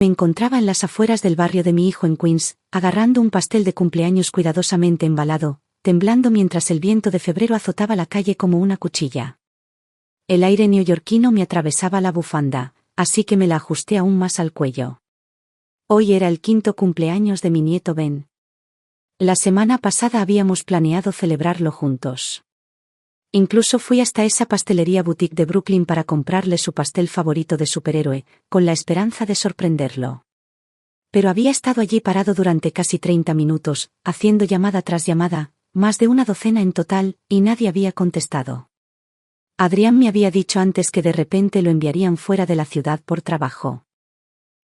Me encontraba en las afueras del barrio de mi hijo en Queens, agarrando un pastel de cumpleaños cuidadosamente embalado, temblando mientras el viento de febrero azotaba la calle como una cuchilla. El aire neoyorquino me atravesaba la bufanda, así que me la ajusté aún más al cuello. Hoy era el 5º cumpleaños de mi nieto Ben. La semana pasada habíamos planeado celebrarlo juntos. Incluso fui hasta esa pastelería boutique de Brooklyn para comprarle su pastel favorito de superhéroe, con la esperanza de sorprenderlo. Pero había estado allí parado durante casi 30 minutos, haciendo llamada tras llamada, más de una docena en total, y nadie había contestado. Adrián me había dicho antes que de repente lo enviarían fuera de la ciudad por trabajo.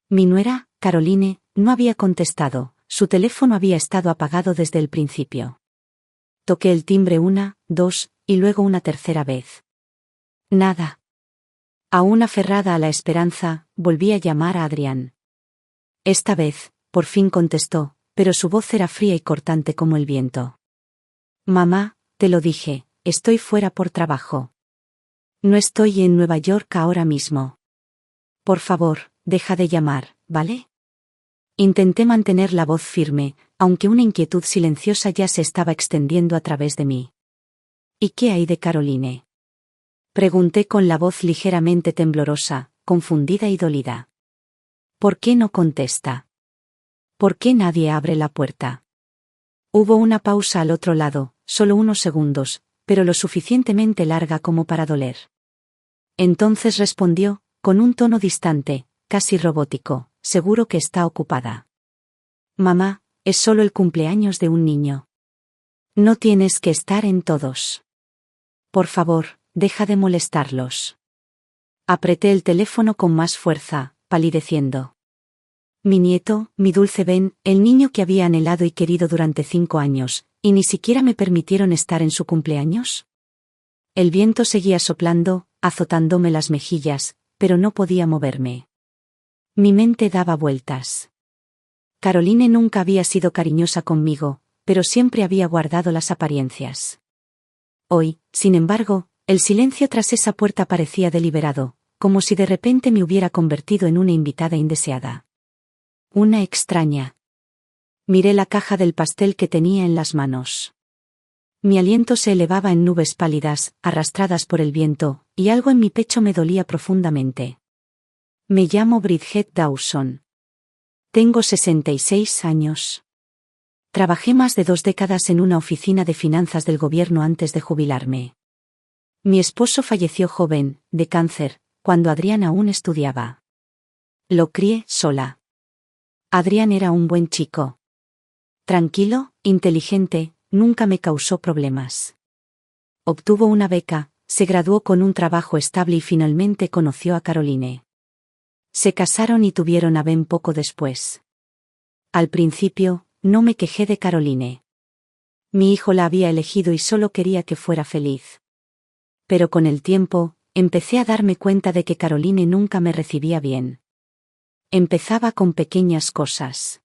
Mi nuera, Caroline, no había contestado, su teléfono había estado apagado desde el principio. Toqué el timbre una, dos, y luego una tercera vez. Nada. Aún aferrada a la esperanza, volví a llamar a Adrián. Esta vez, por fin contestó, pero su voz era fría y cortante como el viento. Mamá, te lo dije, estoy fuera por trabajo. No estoy en Nueva York ahora mismo. Por favor, deja de llamar, ¿vale? Intenté mantener la voz firme, aunque una inquietud silenciosa ya se estaba extendiendo a través de mí. ¿Y qué hay de Caroline? Pregunté con la voz ligeramente temblorosa, confundida y dolida. ¿Por qué no contesta? ¿Por qué nadie abre la puerta? Hubo una pausa al otro lado, solo unos segundos, pero lo suficientemente larga como para doler. Entonces respondió, con un tono distante, casi robótico, seguro que está ocupada. Mamá, es solo el cumpleaños de un niño. No tienes que estar en todos. Por favor, deja de molestarlos. Apreté el teléfono con más fuerza, palideciendo. Mi nieto, mi dulce Ben, el niño que había anhelado y querido durante 5 años, ¿y ni siquiera me permitieron estar en su cumpleaños? El viento seguía soplando, azotándome las mejillas, pero no podía moverme. Mi mente daba vueltas. Caroline nunca había sido cariñosa conmigo, pero siempre había guardado las apariencias. Hoy, sin embargo, el silencio tras esa puerta parecía deliberado, como si de repente me hubiera convertido en una invitada indeseada. Una extraña. Miré la caja del pastel que tenía en las manos. Mi aliento se elevaba en nubes pálidas, arrastradas por el viento, y algo en mi pecho me dolía profundamente. Me llamo Bridget Dawson. Tengo 66 años. Trabajé más de 2 décadas en una oficina de finanzas del gobierno antes de jubilarme. Mi esposo falleció joven, de cáncer, cuando Adrián aún estudiaba. Lo crié sola. Adrián era un buen chico. Tranquilo, inteligente, nunca me causó problemas. Obtuvo una beca, se graduó con un trabajo estable y finalmente conoció a Caroline. Se casaron y tuvieron a Ben poco después. Al principio, no me quejé de Caroline. Mi hijo la había elegido y solo quería que fuera feliz. Pero con el tiempo, empecé a darme cuenta de que Caroline nunca me recibía bien. Empezaba con pequeñas cosas.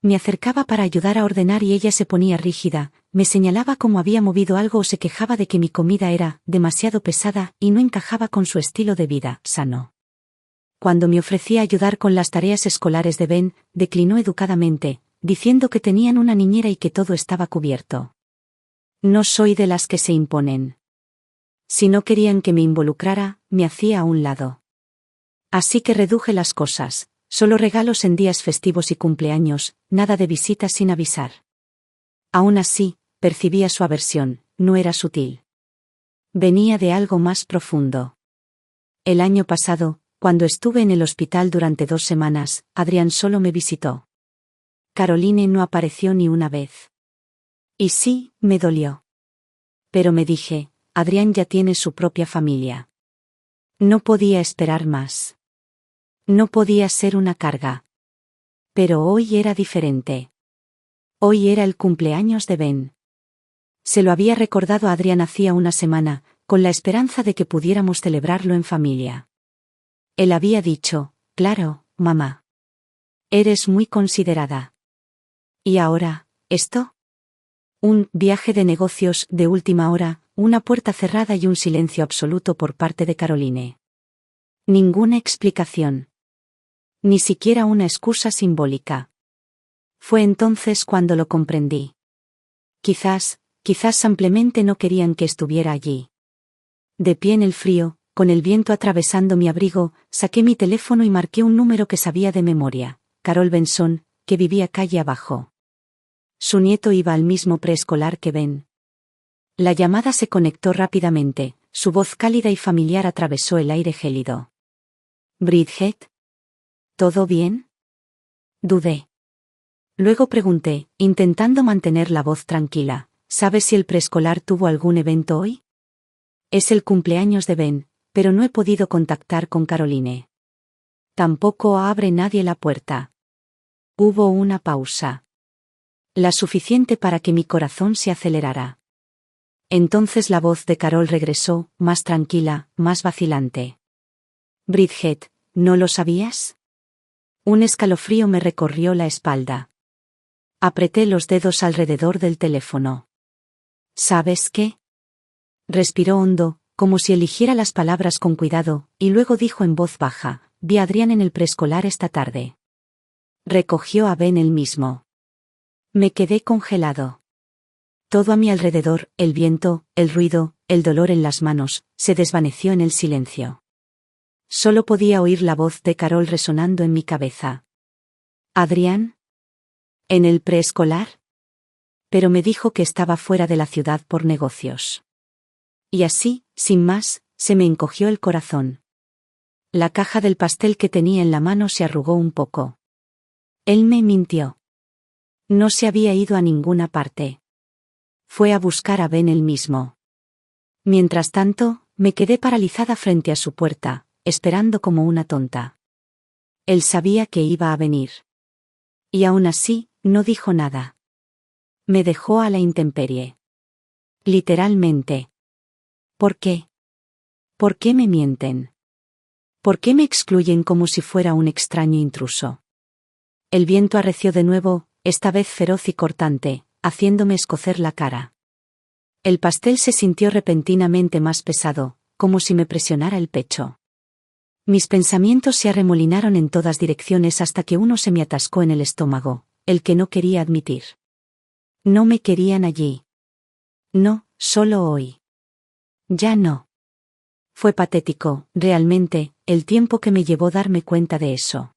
Me acercaba para ayudar a ordenar y ella se ponía rígida, me señalaba cómo había movido algo o se quejaba de que mi comida era demasiado pesada y no encajaba con su estilo de vida sano. Cuando me ofrecía ayudar con las tareas escolares de Ben, declinó educadamente, diciendo que tenían una niñera y que todo estaba cubierto. No soy de las que se imponen. Si no querían que me involucrara, me hacía a un lado. Así que reduje las cosas, solo regalos en días festivos y cumpleaños, nada de visitas sin avisar. Aún así, percibía su aversión, no era sutil. Venía de algo más profundo. El año pasado, cuando estuve en el hospital durante 2 semanas, Adrián solo me visitó. Caroline no apareció ni una vez. Y sí, me dolió. Pero me dije, Adrián ya tiene su propia familia. No podía esperar más. No podía ser una carga. Pero hoy era diferente. Hoy era el cumpleaños de Ben. Se lo había recordado a Adrián hacía una semana, con la esperanza de que pudiéramos celebrarlo en familia. Él había dicho, claro, mamá. Eres muy considerada. ¿Y ahora, esto? Un viaje de negocios de última hora, una puerta cerrada y un silencio absoluto por parte de Caroline. Ninguna explicación. Ni siquiera una excusa simbólica. Fue entonces cuando lo comprendí. Quizás simplemente no querían que estuviera allí. De pie en el frío, con el viento atravesando mi abrigo, saqué mi teléfono y marqué un número que sabía de memoria: Carol Benson, que vivía calle abajo. Su nieto iba al mismo preescolar que Ben. La llamada se conectó rápidamente, su voz cálida y familiar atravesó el aire gélido. «Bridget? ¿Todo bien?». Dudé. Luego pregunté, intentando mantener la voz tranquila: «¿Sabes si el preescolar tuvo algún evento hoy?». «Es el cumpleaños de Ben, pero no he podido contactar con Caroline. Tampoco abre nadie la puerta». Hubo una pausa. La suficiente para que mi corazón se acelerara. Entonces la voz de Carol regresó, más tranquila, más vacilante. «Bridget, ¿no lo sabías?». Un escalofrío me recorrió la espalda. Apreté los dedos alrededor del teléfono. «¿Sabes qué?». Respiró hondo, como si eligiera las palabras con cuidado, y luego dijo en voz baja: «Vi a Adrián en el preescolar esta tarde. Recogió a Ben él mismo». Me quedé congelado. Todo a mi alrededor, el viento, el ruido, el dolor en las manos, se desvaneció en el silencio. Solo podía oír la voz de Carol resonando en mi cabeza. «¿Adrián? ¿En el preescolar?». Pero me dijo que estaba fuera de la ciudad por negocios. Y así, sin más, se me encogió el corazón. La caja del pastel que tenía en la mano se arrugó un poco. Él me mintió. No se había ido a ninguna parte. Fue a buscar a Ben él mismo. Mientras tanto, me quedé paralizada frente a su puerta, esperando como una tonta. Él sabía que iba a venir. Y aún así, no dijo nada. Me dejó a la intemperie. Literalmente. ¿Por qué? ¿Por qué me mienten? ¿Por qué me excluyen como si fuera un extraño intruso? El viento arreció de nuevo, esta vez feroz y cortante, haciéndome escocer la cara. El pastel se sintió repentinamente más pesado, como si me presionara el pecho. Mis pensamientos se arremolinaron en todas direcciones hasta que uno se me atascó en el estómago, el que no quería admitir. No me querían allí. No, solo hoy. Ya no. Fue patético, realmente, el tiempo que me llevó darme cuenta de eso.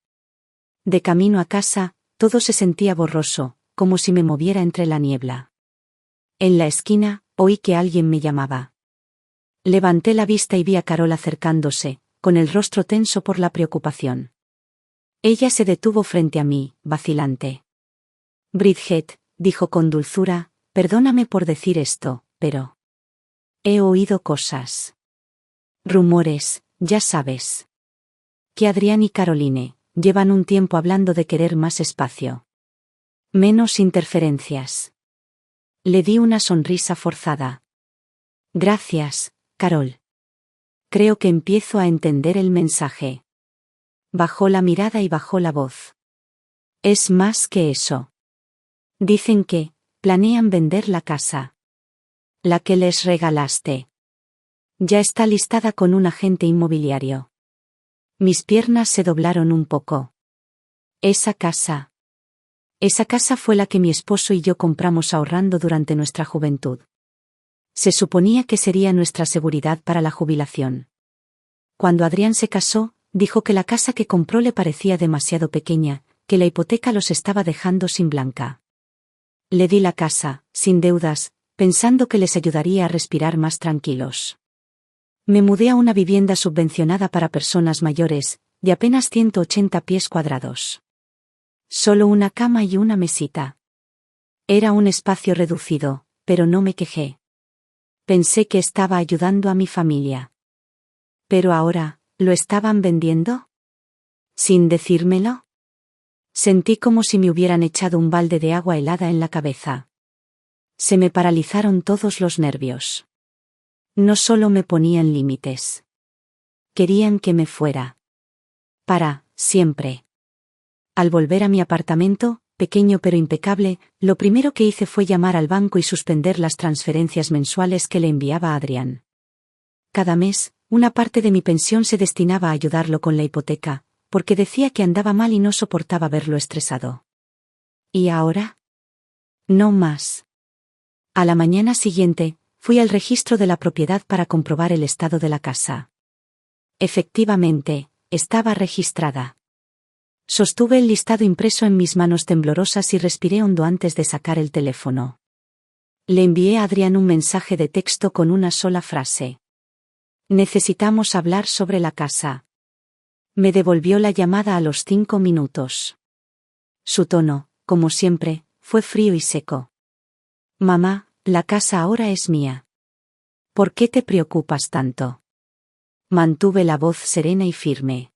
De camino a casa, todo se sentía borroso, como si me moviera entre la niebla. En la esquina, oí que alguien me llamaba. Levanté la vista y vi a Carol acercándose, con el rostro tenso por la preocupación. Ella se detuvo frente a mí, vacilante. «Bridget», dijo con dulzura, «perdóname por decir esto, pero he oído cosas. Rumores, ya sabes. Que Adrián y Caroline llevan un tiempo hablando de querer más espacio. Menos interferencias». Le di una sonrisa forzada. «Gracias, Carol. Creo que empiezo a entender el mensaje». Bajó la mirada y bajó la voz. «Es más que eso. Dicen que planean vender la casa. La que les regalaste. Ya está listada con un agente inmobiliario». Mis piernas se doblaron un poco. Esa casa fue la que mi esposo y yo compramos ahorrando durante nuestra juventud. Se suponía que sería nuestra seguridad para la jubilación. Cuando Adrián se casó, dijo que la casa que compró le parecía demasiado pequeña, que la hipoteca los estaba dejando sin blanca. Le di la casa, sin deudas, pensando que les ayudaría a respirar más tranquilos. Me mudé a una vivienda subvencionada para personas mayores, de apenas 180 pies cuadrados. Solo una cama y una mesita. Era un espacio reducido, pero no me quejé. Pensé que estaba ayudando a mi familia. Pero ahora, ¿lo estaban vendiendo? ¿Sin decírmelo? Sentí como si me hubieran echado un balde de agua helada en la cabeza. Se me paralizaron todos los nervios. No solo me ponían límites. Querían que me fuera. Para siempre. Al volver a mi apartamento, pequeño pero impecable, lo primero que hice fue llamar al banco y suspender las transferencias mensuales que le enviaba a Adrián. Cada mes, una parte de mi pensión se destinaba a ayudarlo con la hipoteca, porque decía que andaba mal y no soportaba verlo estresado. ¿Y ahora? No más. A la mañana siguiente, fui al registro de la propiedad para comprobar el estado de la casa. Efectivamente, estaba registrada. Sostuve el listado impreso en mis manos temblorosas y respiré hondo antes de sacar el teléfono. Le envié a Adrián un mensaje de texto con una sola frase. Necesitamos hablar sobre la casa. Me devolvió la llamada a los 5 minutos. Su tono, como siempre, fue frío y seco. Mamá, la casa ahora es mía. ¿Por qué te preocupas tanto? Mantuve la voz serena y firme.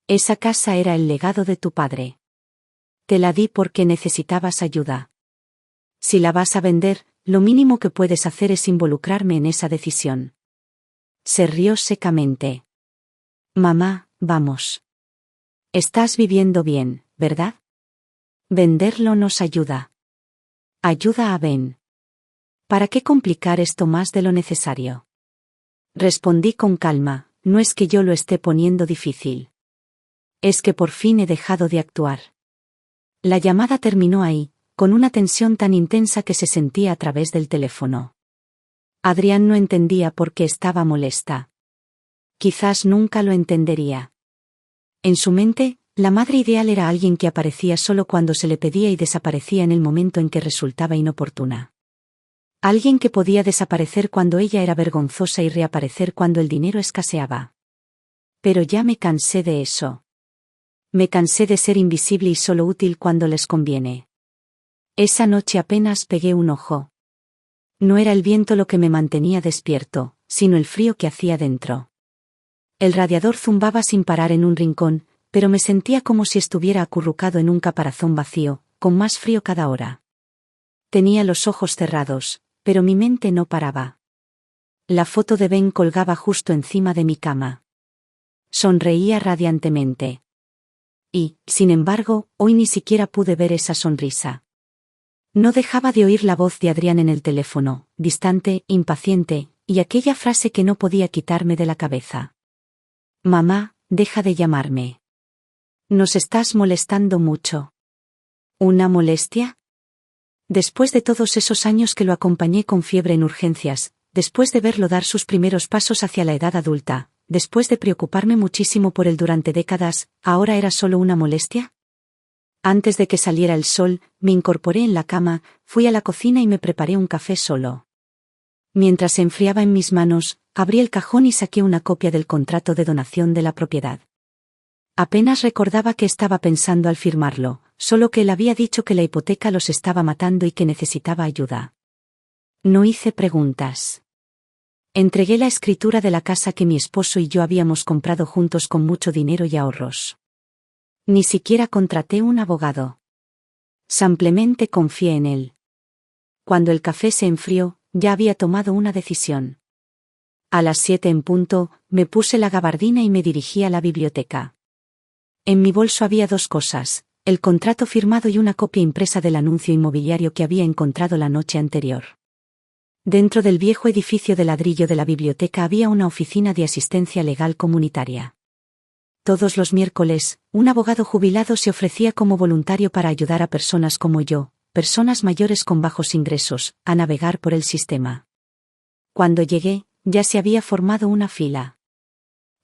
Esa casa era el legado de tu padre. Te la di porque necesitabas ayuda. Si la vas a vender, lo mínimo que puedes hacer es involucrarme en esa decisión. Se rió secamente. Mamá, vamos. Estás viviendo bien, ¿verdad? Venderlo nos ayuda. Ayuda a Ben. ¿Para qué complicar esto más de lo necesario? Respondí con calma, no es que yo lo esté poniendo difícil. Es que por fin he dejado de actuar. La llamada terminó ahí, con una tensión tan intensa que se sentía a través del teléfono. Adrián no entendía por qué estaba molesta. Quizás nunca lo entendería. En su mente, la madre ideal era alguien que aparecía solo cuando se le pedía y desaparecía en el momento en que resultaba inoportuna. Alguien que podía desaparecer cuando ella era vergonzosa y reaparecer cuando el dinero escaseaba. Pero ya me cansé de eso. Me cansé de ser invisible y solo útil cuando les conviene. Esa noche apenas pegué un ojo. No era el viento lo que me mantenía despierto, sino el frío que hacía dentro. El radiador zumbaba sin parar en un rincón, pero me sentía como si estuviera acurrucado en un caparazón vacío, con más frío cada hora. Tenía los ojos cerrados, pero mi mente no paraba. La foto de Ben colgaba justo encima de mi cama. Sonreía radiantemente. Y, sin embargo, hoy ni siquiera pude ver esa sonrisa. No dejaba de oír la voz de Adrián en el teléfono, distante, impaciente, y aquella frase que no podía quitarme de la cabeza. Mamá, deja de llamarme. Nos estás molestando mucho. ¿Una molestia? Después de todos esos años que lo acompañé con fiebre en urgencias, después de verlo dar sus primeros pasos hacia la edad adulta, después de preocuparme muchísimo por él durante décadas, ¿ahora era solo una molestia? Antes de que saliera el sol, me incorporé en la cama, fui a la cocina y me preparé un café solo. Mientras se enfriaba en mis manos, abrí el cajón y saqué una copia del contrato de donación de la propiedad. Apenas recordaba que estaba pensando al firmarlo, solo que él había dicho que la hipoteca los estaba matando y que necesitaba ayuda. No hice preguntas. Entregué la escritura de la casa que mi esposo y yo habíamos comprado juntos con mucho dinero y ahorros. Ni siquiera contraté un abogado. Simplemente confié en él. Cuando el café se enfrió, ya había tomado una decisión. A las 7 en punto, me puse la gabardina y me dirigí a la biblioteca. En mi bolso había 2 cosas, el contrato firmado y una copia impresa del anuncio inmobiliario que había encontrado la noche anterior. Dentro del viejo edificio de ladrillo de la biblioteca había una oficina de asistencia legal comunitaria. Todos los miércoles, un abogado jubilado se ofrecía como voluntario para ayudar a personas como yo, personas mayores con bajos ingresos, a navegar por el sistema. Cuando llegué, ya se había formado una fila.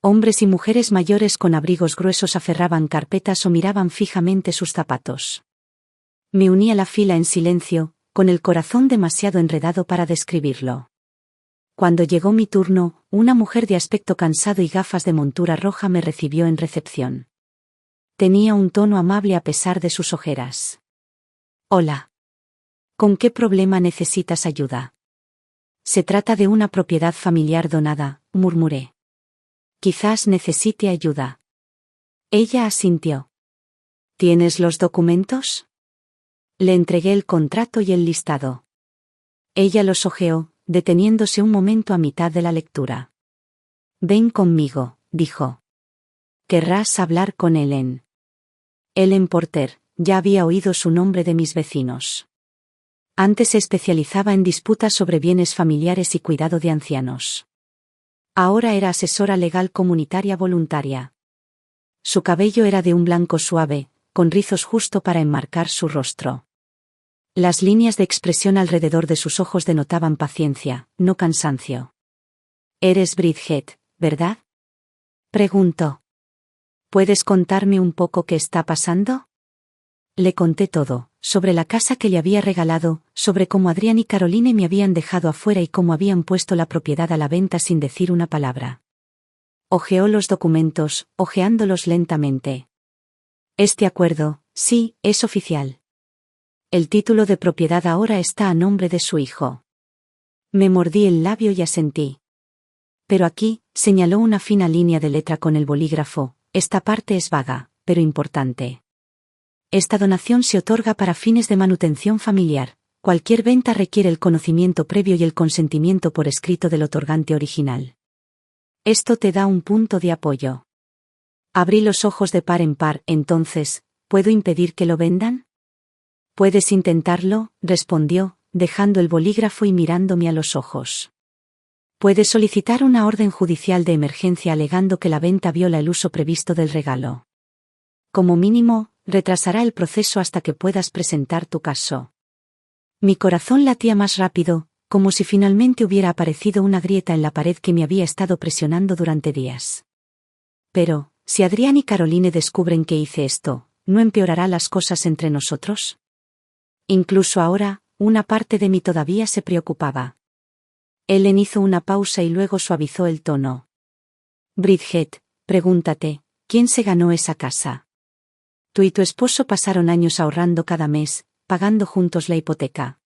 Hombres y mujeres mayores con abrigos gruesos aferraban carpetas o miraban fijamente sus zapatos. Me uní a la fila en silencio, con el corazón demasiado enredado para describirlo. Cuando llegó mi turno, una mujer de aspecto cansado y gafas de montura roja me recibió en recepción. Tenía un tono amable a pesar de sus ojeras. Hola. ¿Con qué problema necesitas ayuda? Se trata de una propiedad familiar donada, murmuré. Quizás necesite ayuda. Ella asintió. ¿Tienes los documentos? Le entregué el contrato y el listado. Ella los hojeó, deteniéndose un momento a mitad de la lectura. Ven conmigo, dijo. Querrás hablar con Ellen. Ellen Porter, ya había oído su nombre de mis vecinos. Antes se especializaba en disputas sobre bienes familiares y cuidado de ancianos. Ahora era asesora legal comunitaria voluntaria. Su cabello era de un blanco suave, con rizos justo para enmarcar su rostro. Las líneas de expresión alrededor de sus ojos denotaban paciencia, no cansancio. «Eres Bridget, ¿verdad?», preguntó. «¿Puedes contarme un poco qué está pasando?». Le conté todo, sobre la casa que le había regalado, sobre cómo Adrián y Caroline me habían dejado afuera y cómo habían puesto la propiedad a la venta sin decir una palabra. Hojeó los documentos, hojeándolos lentamente. «Este acuerdo, sí, es oficial. El título de propiedad ahora está a nombre de su hijo». Me mordí el labio y asentí. «Pero aquí», señaló una fina línea de letra con el bolígrafo, «esta parte es vaga, pero importante. Esta donación se otorga para fines de manutención familiar. Cualquier venta requiere el conocimiento previo y el consentimiento por escrito del otorgante original. Esto te da un punto de apoyo». Abrí los ojos de par en par. «Entonces, ¿puedo impedir que lo vendan?». «Puedes intentarlo», respondió, dejando el bolígrafo y mirándome a los ojos. «Puedes solicitar una orden judicial de emergencia alegando que la venta viola el uso previsto del regalo. Como mínimo, retrasará el proceso hasta que puedas presentar tu caso». Mi corazón latía más rápido, como si finalmente hubiera aparecido una grieta en la pared que me había estado presionando durante días. «Pero, si Adrián y Caroline descubren que hice esto, ¿no empeorará las cosas entre nosotros?». Incluso ahora, una parte de mí todavía se preocupaba. Ellen hizo una pausa y luego suavizó el tono. «Bridget, pregúntate, ¿quién se ganó esa casa? Tú y tu esposo pasaron años ahorrando cada mes, pagando juntos la hipoteca.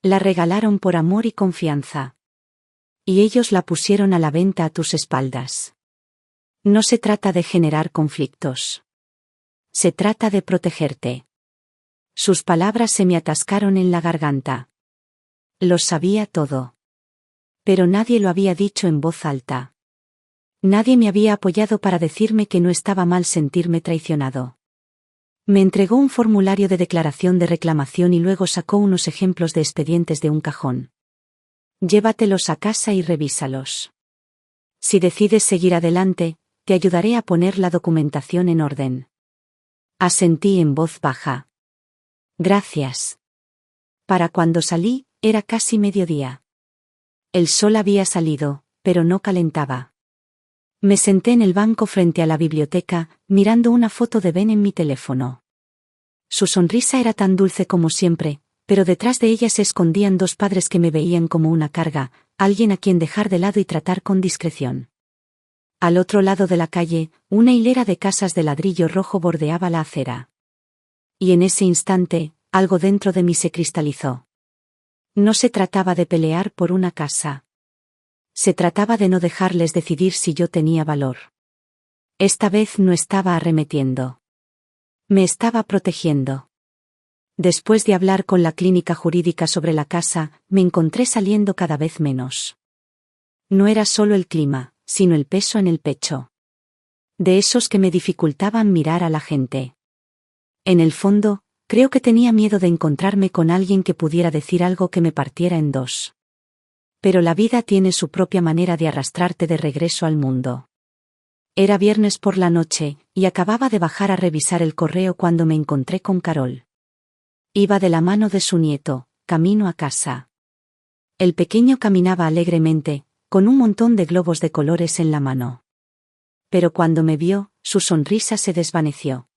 La regalaron por amor y confianza. Y ellos la pusieron a la venta a tus espaldas. No se trata de generar conflictos. Se trata de protegerte». Sus palabras se me atascaron en la garganta. Lo sabía todo. Pero nadie lo había dicho en voz alta. Nadie me había apoyado para decirme que no estaba mal sentirme traicionado. Me entregó un formulario de declaración de reclamación y luego sacó unos ejemplos de expedientes de un cajón. «Llévatelos a casa y revísalos. Si decides seguir adelante, te ayudaré a poner la documentación en orden». Asentí en voz baja. «Gracias». Para cuando salí, era casi mediodía. El sol había salido, pero no calentaba. Me senté en el banco frente a la biblioteca, mirando una foto de Ben en mi teléfono. Su sonrisa era tan dulce como siempre, pero detrás de ella se escondían dos padres que me veían como una carga, alguien a quien dejar de lado y tratar con discreción. Al otro lado de la calle, una hilera de casas de ladrillo rojo bordeaba la acera. Y en ese instante, algo dentro de mí se cristalizó. No se trataba de pelear por una casa. Se trataba de no dejarles decidir si yo tenía valor. Esta vez no estaba arremetiendo. Me estaba protegiendo. Después de hablar con la clínica jurídica sobre la casa, me encontré saliendo cada vez menos. No era solo el clima, sino el peso en el pecho. De esos que me dificultaban mirar a la gente. En el fondo, creo que tenía miedo de encontrarme con alguien que pudiera decir algo que me partiera en dos. Pero la vida tiene su propia manera de arrastrarte de regreso al mundo. Era viernes por la noche, y acababa de bajar a revisar el correo cuando me encontré con Carol. Iba de la mano de su nieto, camino a casa. El pequeño caminaba alegremente, con un montón de globos de colores en la mano. Pero cuando me vio, su sonrisa se desvaneció.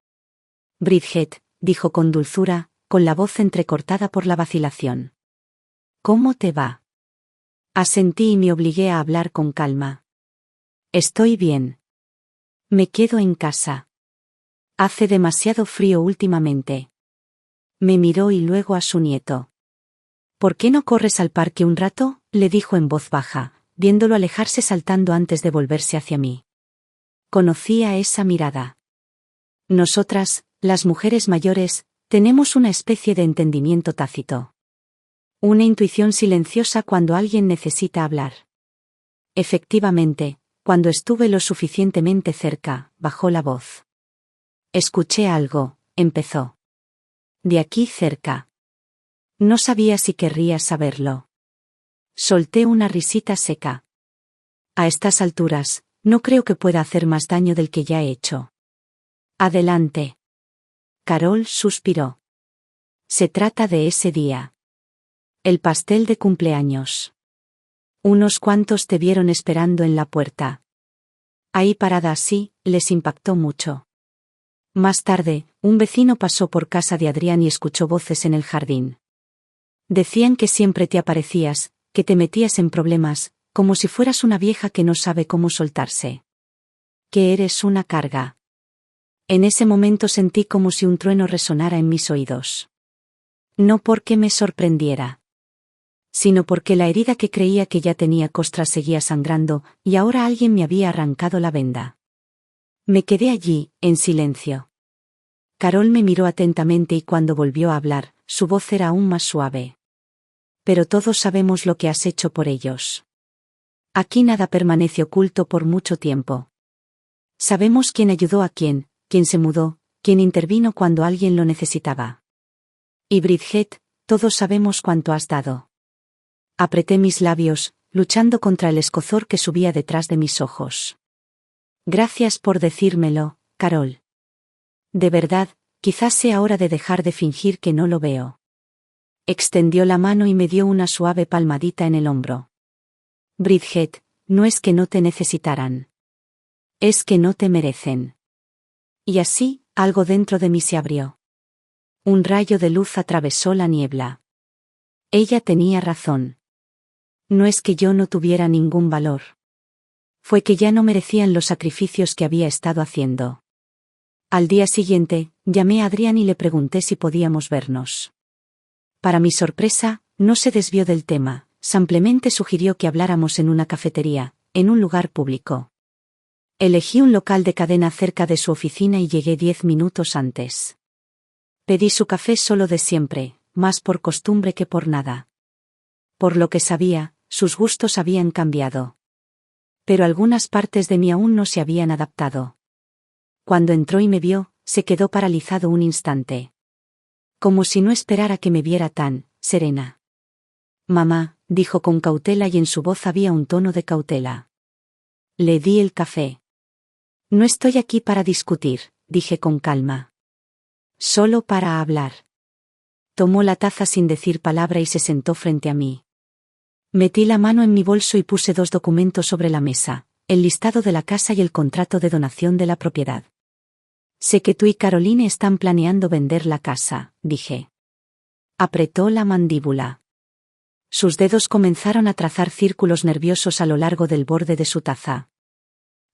«Bridget», dijo con dulzura, con la voz entrecortada por la vacilación. «¿Cómo te va?». Asentí y me obligué a hablar con calma. «Estoy bien. Me quedo en casa. Hace demasiado frío últimamente». Me miró y luego a su nieto. «¿Por qué no corres al parque un rato?», le dijo en voz baja, viéndolo alejarse saltando antes de volverse hacia mí. Conocía esa mirada. Nosotras, las mujeres mayores, tenemos una especie de entendimiento tácito. Una intuición silenciosa cuando alguien necesita hablar. Efectivamente, cuando estuve lo suficientemente cerca, bajó la voz. «Escuché algo», empezó. «De aquí cerca». No sabía si querría saberlo. Solté una risita seca. «A estas alturas, no creo que pueda hacer más daño del que ya he hecho». Adelante. Carol suspiró. Se trata de ese día. El pastel de cumpleaños. Unos cuantos te vieron esperando en la puerta. Ahí parada así, les impactó mucho. Más tarde, un vecino pasó por casa de Adrián y escuchó voces en el jardín. Decían que siempre te aparecías, que te metías en problemas, como si fueras una vieja que no sabe cómo soltarse. Que eres una carga. En ese momento sentí como si un trueno resonara en mis oídos. No porque me sorprendiera, sino porque la herida que creía que ya tenía costras seguía sangrando, y ahora alguien me había arrancado la venda. Me quedé allí, en silencio. Carol me miró atentamente y cuando volvió a hablar, su voz era aún más suave. Pero todos sabemos lo que has hecho por ellos. Aquí nada permanece oculto por mucho tiempo. Sabemos quién ayudó a quién se mudó, quién intervino cuando alguien lo necesitaba. Y Bridget, todos sabemos cuánto has dado. Apreté mis labios, luchando contra el escozor que subía detrás de mis ojos. Gracias por decírmelo, Carol. De verdad, quizás sea hora de dejar de fingir que no lo veo. Extendió la mano y me dio una suave palmadita en el hombro. Bridget, no es que no te necesitaran. Es que no te merecen. Y así, algo dentro de mí se abrió. Un rayo de luz atravesó la niebla. Ella tenía razón. No es que yo no tuviera ningún valor. Fue que ya no merecían los sacrificios que había estado haciendo. Al día siguiente, llamé a Adrián y le pregunté si podíamos vernos. Para mi sorpresa, no se desvió del tema, simplemente sugirió que habláramos en una cafetería, en un lugar público. Elegí un local de cadena cerca de su oficina y llegué 10 minutos antes. Pedí su café solo de siempre, más por costumbre que por nada. Por lo que sabía, sus gustos habían cambiado. Pero algunas partes de mí aún no se habían adaptado. Cuando entró y me vio, se quedó paralizado un instante. Como si no esperara que me viera tan serena. Mamá, dijo con cautela y en su voz había un tono de cautela. Le di el café. No estoy aquí para discutir, dije con calma. Solo para hablar. Tomó la taza sin decir palabra y se sentó frente a mí. Metí la mano en mi bolso y puse 2 documentos sobre la mesa, el listado de la casa y el contrato de donación de la propiedad. Sé que tú y Caroline están planeando vender la casa, dije. Apretó la mandíbula. Sus dedos comenzaron a trazar círculos nerviosos a lo largo del borde de su taza.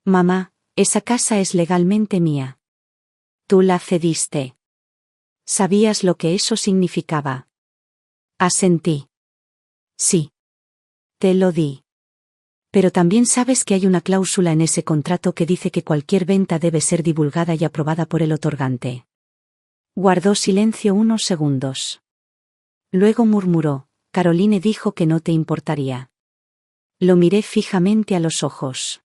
Mamá, esa casa es legalmente mía. Tú la cediste. ¿Sabías lo que eso significaba? Asentí. Sí. Te lo di. Pero también sabes que hay una cláusula en ese contrato que dice que cualquier venta debe ser divulgada y aprobada por el otorgante. Guardó silencio unos segundos. Luego murmuró, Caroline dijo que no te importaría. Lo miré fijamente a los ojos.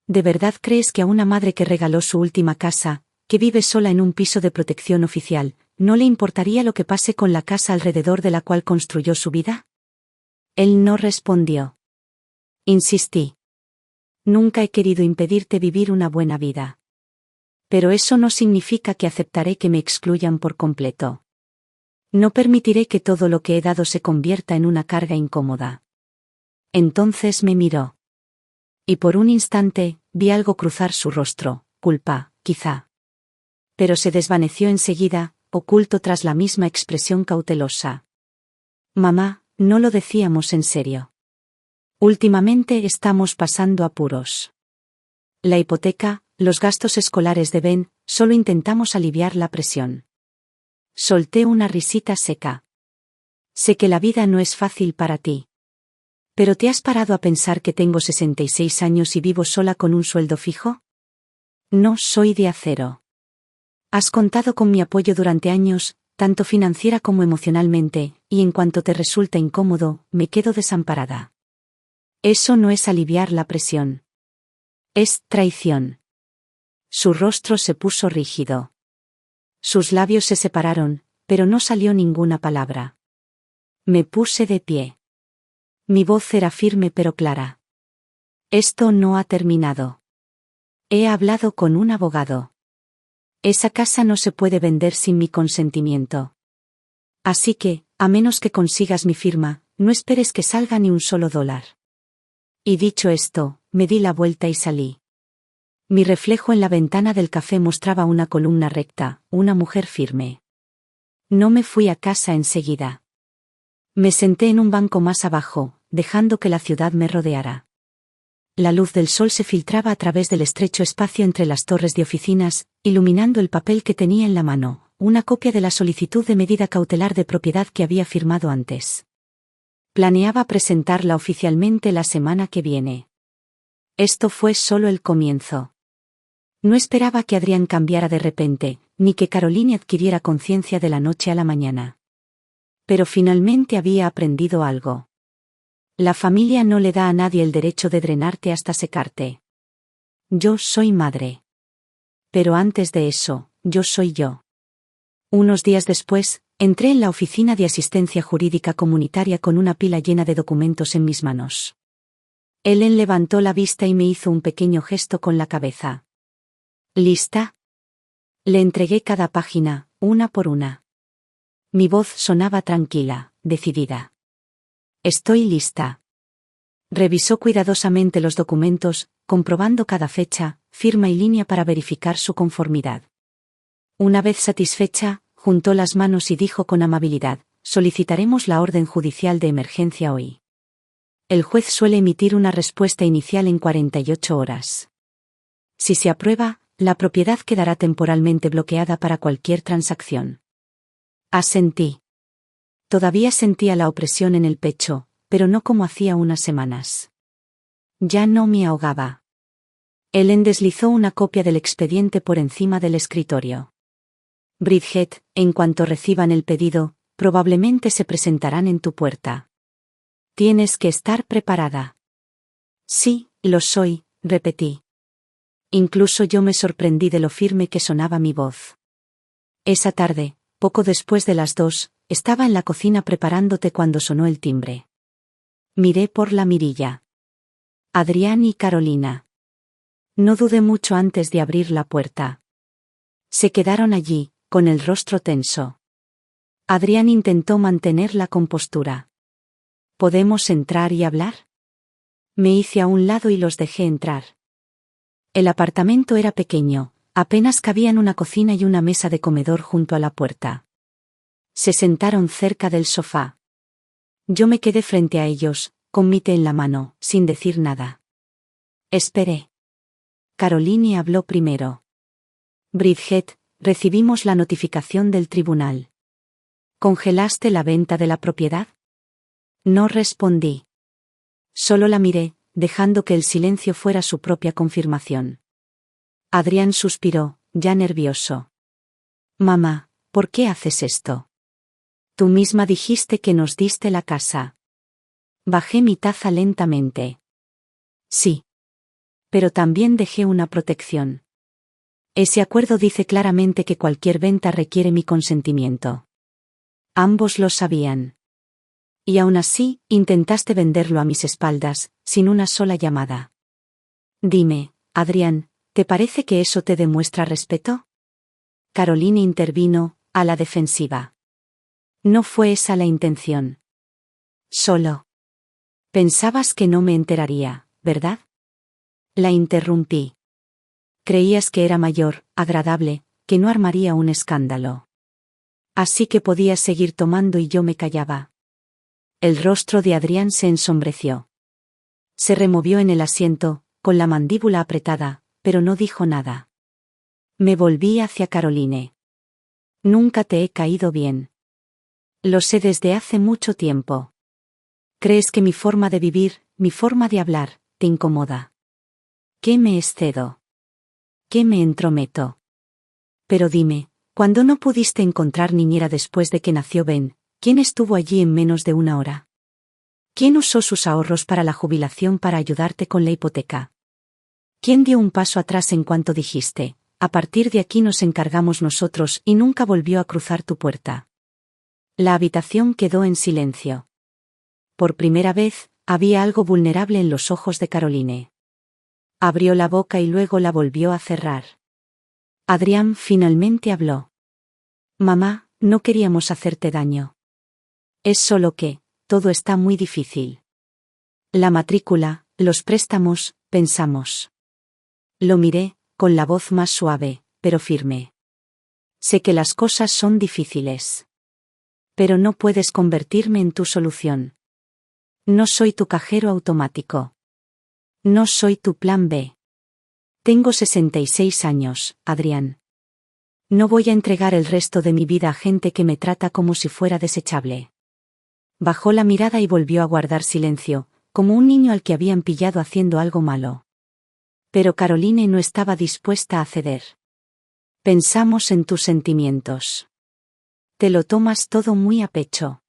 ¿De verdad crees que a una madre que regaló su última casa, que vive sola en un piso de protección oficial, no le importaría lo que pase con la casa alrededor de la cual construyó su vida? Él no respondió. Insistí. Nunca he querido impedirte vivir una buena vida. Pero eso no significa que aceptaré que me excluyan por completo. No permitiré que todo lo que he dado se convierta en una carga incómoda. Entonces me miró. Y por un instante, vi algo cruzar su rostro, culpa, quizá. Pero se desvaneció enseguida, oculto tras la misma expresión cautelosa. Mamá, no lo decíamos en serio. Últimamente estamos pasando apuros. La hipoteca, los gastos escolares de Ben, solo intentamos aliviar la presión. Solté una risita seca. Sé que la vida no es fácil para ti. ¿Pero te has parado a pensar que tengo 66 años y vivo sola con un sueldo fijo? No soy de acero. Has contado con mi apoyo durante años, tanto financiera como emocionalmente, y en cuanto te resulta incómodo, me quedo desamparada. Eso no es aliviar la presión. Es traición. Su rostro se puso rígido. Sus labios se separaron, pero no salió ninguna palabra. Me puse de pie. Mi voz era firme pero clara. Esto no ha terminado. He hablado con un abogado. Esa casa no se puede vender sin mi consentimiento. Así que, a menos que consigas mi firma, no esperes que salga ni un solo dólar. Y dicho esto, me di la vuelta y salí. Mi reflejo en la ventana del café mostraba una columna recta, una mujer firme. No me fui a casa enseguida. Me senté en un banco más abajo, dejando que la ciudad me rodeara. La luz del sol se filtraba a través del estrecho espacio entre las torres de oficinas, iluminando el papel que tenía en la mano, una copia de la solicitud de medida cautelar de propiedad que había firmado antes. Planeaba presentarla oficialmente la semana que viene. Esto fue solo el comienzo. No esperaba que Adrián cambiara de repente, ni que Caroline adquiriera conciencia de la noche a la mañana. Pero finalmente había aprendido algo. La familia no le da a nadie el derecho de drenarte hasta secarte. Yo soy madre. Pero antes de eso, yo soy yo. Unos días después, entré en la oficina de asistencia jurídica comunitaria con una pila llena de documentos en mis manos. Ellen levantó la vista y me hizo un pequeño gesto con la cabeza. ¿Lista? Le entregué cada página, una por una. Mi voz sonaba tranquila, decidida. Estoy lista. Revisó cuidadosamente los documentos, comprobando cada fecha, firma y línea para verificar su conformidad. Una vez satisfecha, juntó las manos y dijo con amabilidad: solicitaremos la orden judicial de emergencia hoy. El juez suele emitir una respuesta inicial en 48 horas. Si se aprueba, la propiedad quedará temporalmente bloqueada para cualquier transacción. Asentí. Todavía sentía la opresión en el pecho, pero no como hacía unas semanas. Ya no me ahogaba. Ellen deslizó una copia del expediente por encima del escritorio. Bridget, en cuanto reciban el pedido, probablemente se presentarán en tu puerta. Tienes que estar preparada. Sí, lo soy, repetí. Incluso yo me sorprendí de lo firme que sonaba mi voz. Esa tarde, poco después de las 2, estaba en la cocina preparándote cuando sonó el timbre. Miré por la mirilla. Adrián y Carolina. No dudé mucho antes de abrir la puerta. Se quedaron allí, con el rostro tenso. Adrián intentó mantener la compostura. ¿Podemos entrar y hablar? Me hice a un lado y los dejé entrar. El apartamento era pequeño, apenas cabían una cocina y una mesa de comedor junto a la puerta. Se sentaron cerca del sofá. Yo me quedé frente a ellos, con mi té en la mano, sin decir nada. Esperé. Caroline habló primero. Bridget, recibimos la notificación del tribunal. ¿Congelaste la venta de la propiedad? No respondí. Solo la miré, dejando que el silencio fuera su propia confirmación. Adrián suspiró, ya nervioso. Mamá, ¿por qué haces esto? Tú misma dijiste que nos diste la casa. Bajé mi taza lentamente. Sí. Pero también dejé una protección. Ese acuerdo dice claramente que cualquier venta requiere mi consentimiento. Ambos lo sabían. Y aún así, intentaste venderlo a mis espaldas, sin una sola llamada. Dime, Adrián, ¿te parece que eso te demuestra respeto? Caroline intervino, a la defensiva. No fue esa la intención. Solo. Pensabas que no me enteraría, ¿verdad? La interrumpí. Creías que era mayor, agradable, que no armaría un escándalo. Así que podías seguir tomando y yo me callaba. El rostro de Adrián se ensombreció. Se removió en el asiento, con la mandíbula apretada, pero no dijo nada. Me volví hacia Caroline. Nunca te he caído bien. Lo sé desde hace mucho tiempo. ¿Crees que mi forma de vivir, mi forma de hablar, te incomoda? ¿Qué me excedo? ¿Qué me entrometo? Pero dime, cuando no pudiste encontrar niñera después de que nació Ben, ¿quién estuvo allí en menos de una hora? ¿Quién usó sus ahorros para la jubilación para ayudarte con la hipoteca? ¿Quién dio un paso atrás en cuanto dijiste, a partir de aquí nos encargamos nosotros y nunca volvió a cruzar tu puerta? La habitación quedó en silencio. Por primera vez, había algo vulnerable en los ojos de Caroline. Abrió la boca y luego la volvió a cerrar. Adrián finalmente habló. Mamá, no queríamos hacerte daño. Es solo que, todo está muy difícil. La matrícula, los préstamos, pensamos. Lo miré, con la voz más suave, pero firme. Sé que las cosas son difíciles. Pero no puedes convertirme en tu solución. No soy tu cajero automático. No soy tu plan B. Tengo 66 años, Adrián. No voy a entregar el resto de mi vida a gente que me trata como si fuera desechable. Bajó la mirada y volvió a guardar silencio, como un niño al que habían pillado haciendo algo malo. Pero Caroline no estaba dispuesta a ceder. Pensamos en tus sentimientos. Te lo tomas todo muy a pecho.